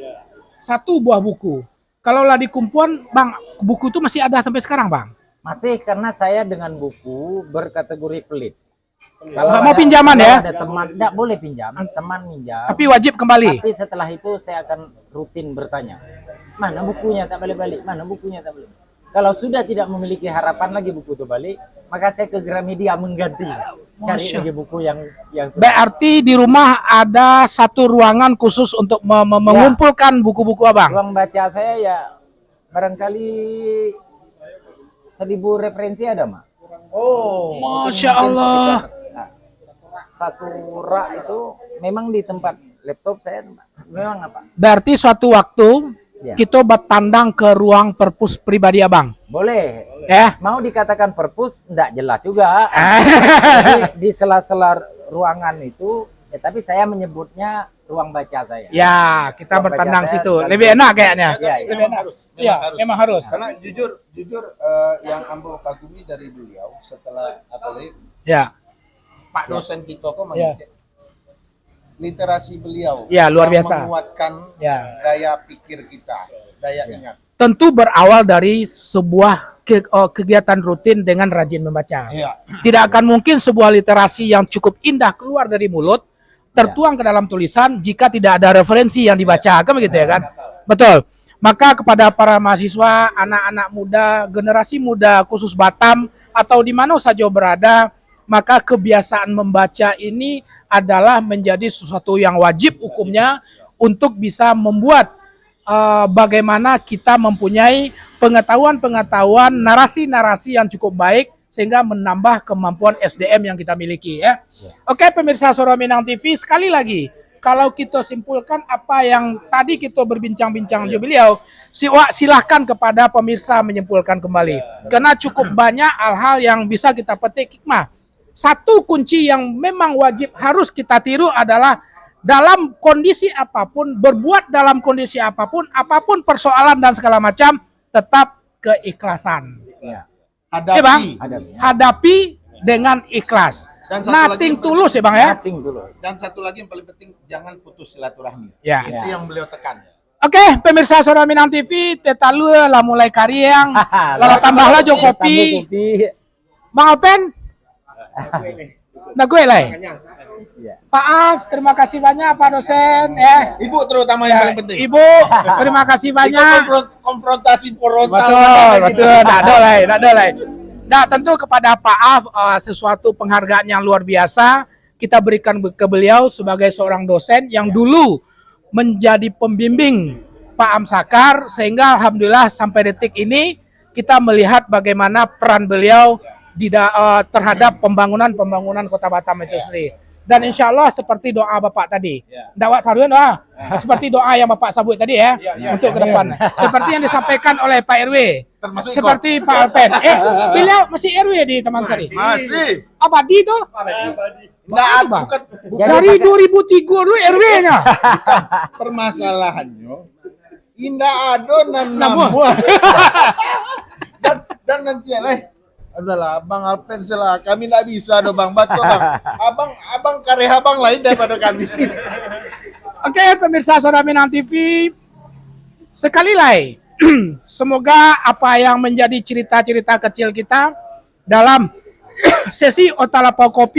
1 buah buku. Kalau lah di kumpulan, Bang, buku itu masih ada sampai sekarang, Bang? Masih karena saya dengan buku berkategori pelit. Nggak mau pinjaman ya? Ada teman, enggak boleh pinjam, teman minjam. Tapi wajib kembali. Tapi setelah itu saya akan rutin bertanya, mana bukunya tak balik-balik, mana bukunya tak balik. Kalau sudah tidak memiliki harapan lagi buku itu balik, maka saya ke Gramedia mengganti, cari Masya. lagi buku yang sudah. Berarti di rumah ada 1 ruangan khusus untuk mengumpulkan buku-buku Abang. Ruang baca saya ya barangkali 1000 referensi ada, Mak. Oh, Masya Allah. Nah, 1 rak itu memang di tempat laptop saya, memang apa? Berarti suatu waktu Ya. kita bertandang ke ruang perpus pribadi Abang. Boleh. Ya. Mau dikatakan perpus, enggak jelas juga. Jadi, di sela-sela ruangan itu, ya, tapi saya menyebutnya ruang baca saya. Ya, kita Ruang baca bertandang saya situ. sekaligus- Lebih enak kayaknya. Iya, iya. Lebih enak. Iya, memang harus. Karena jujur yang Ambo kagumi dari beliau setelah apalagi Ya, Pak dosen kita kok Ya. literasi beliau Ya, luar yang biasa. menguatkan ya. daya pikir kita, daya ingat. Tentu berawal dari sebuah kegiatan rutin dengan rajin membaca. Iya. Tidak akan mungkin sebuah literasi yang cukup indah keluar dari mulut tertuang ke dalam tulisan jika tidak ada referensi yang dibaca, kan begitu ya kan? Betul. Maka kepada para mahasiswa, anak-anak muda, generasi muda khusus Batam atau di mana saja berada, maka kebiasaan membaca ini adalah menjadi sesuatu yang wajib hukumnya untuk bisa membuat bagaimana kita mempunyai pengetahuan-pengetahuan, narasi-narasi yang cukup baik sehingga menambah kemampuan SDM yang kita miliki ya. Oke, pemirsa Suara Minang TV, sekali lagi kalau kita simpulkan apa yang tadi kita berbincang-bincang dengan beliau, silahkan kepada pemirsa menyimpulkan kembali. Karena cukup banyak hal-hal yang bisa kita petik hikmah. Satu kunci yang memang wajib harus kita tiru adalah dalam kondisi apapun, berbuat dalam kondisi apapun, apapun persoalan dan segala macam, tetap keikhlasan. Iya. Ya bang, hadapi dengan ikhlas. Dan satu lagi Nothing yang tulus ya bang ya. Nothing dulu. Dan satu lagi yang paling penting, jangan putus silaturahmi. Ya. Itu yang beliau tekan. Oke, pemirsa Suara Minang TV, tetalu lah mulai kariang, lalu tambahlah jo kopi. Bang Alpen, nah gue lah. Pak Af, terima kasih banyak Pak dosen ya. Ibu terutama yang paling penting. Ibu, terima kasih banyak. Konfrontasi frontal. Betul, tidak ada lah, tidak ada lah. Nah, tentu kepada Pak Af sesuatu penghargaan yang luar biasa kita berikan ke beliau sebagai seorang dosen yang dulu menjadi pembimbing Pak Amsakar sehingga alhamdulillah sampai detik ini kita melihat bagaimana peran beliau terhadap pembangunan Kota Batam itu sendiri. Dan insya Allah seperti doa Bapak tadi, dakwah Farduin doa, seperti doa yang Bapak sebut tadi ya, untuk ke depan. Seperti yang disampaikan oleh Pak RW, Termasuk seperti Pak Alpen. Beliau masih RW di Taman Sari. masih. Abadi tuh? Nah, Bang. bukan Dari 2003 dulu RW-nya. permasalahannya. Indah adonan namun. dan nanti adalah Bang Alpen salah. Kami tidak bisa do Bang. Batu Bang. Abang karya abang lain daripada kami. Oke, pemirsa Suara Minang TV, sekali lagi semoga apa yang menjadi cerita-cerita kecil kita dalam sesi Otalapau Kopi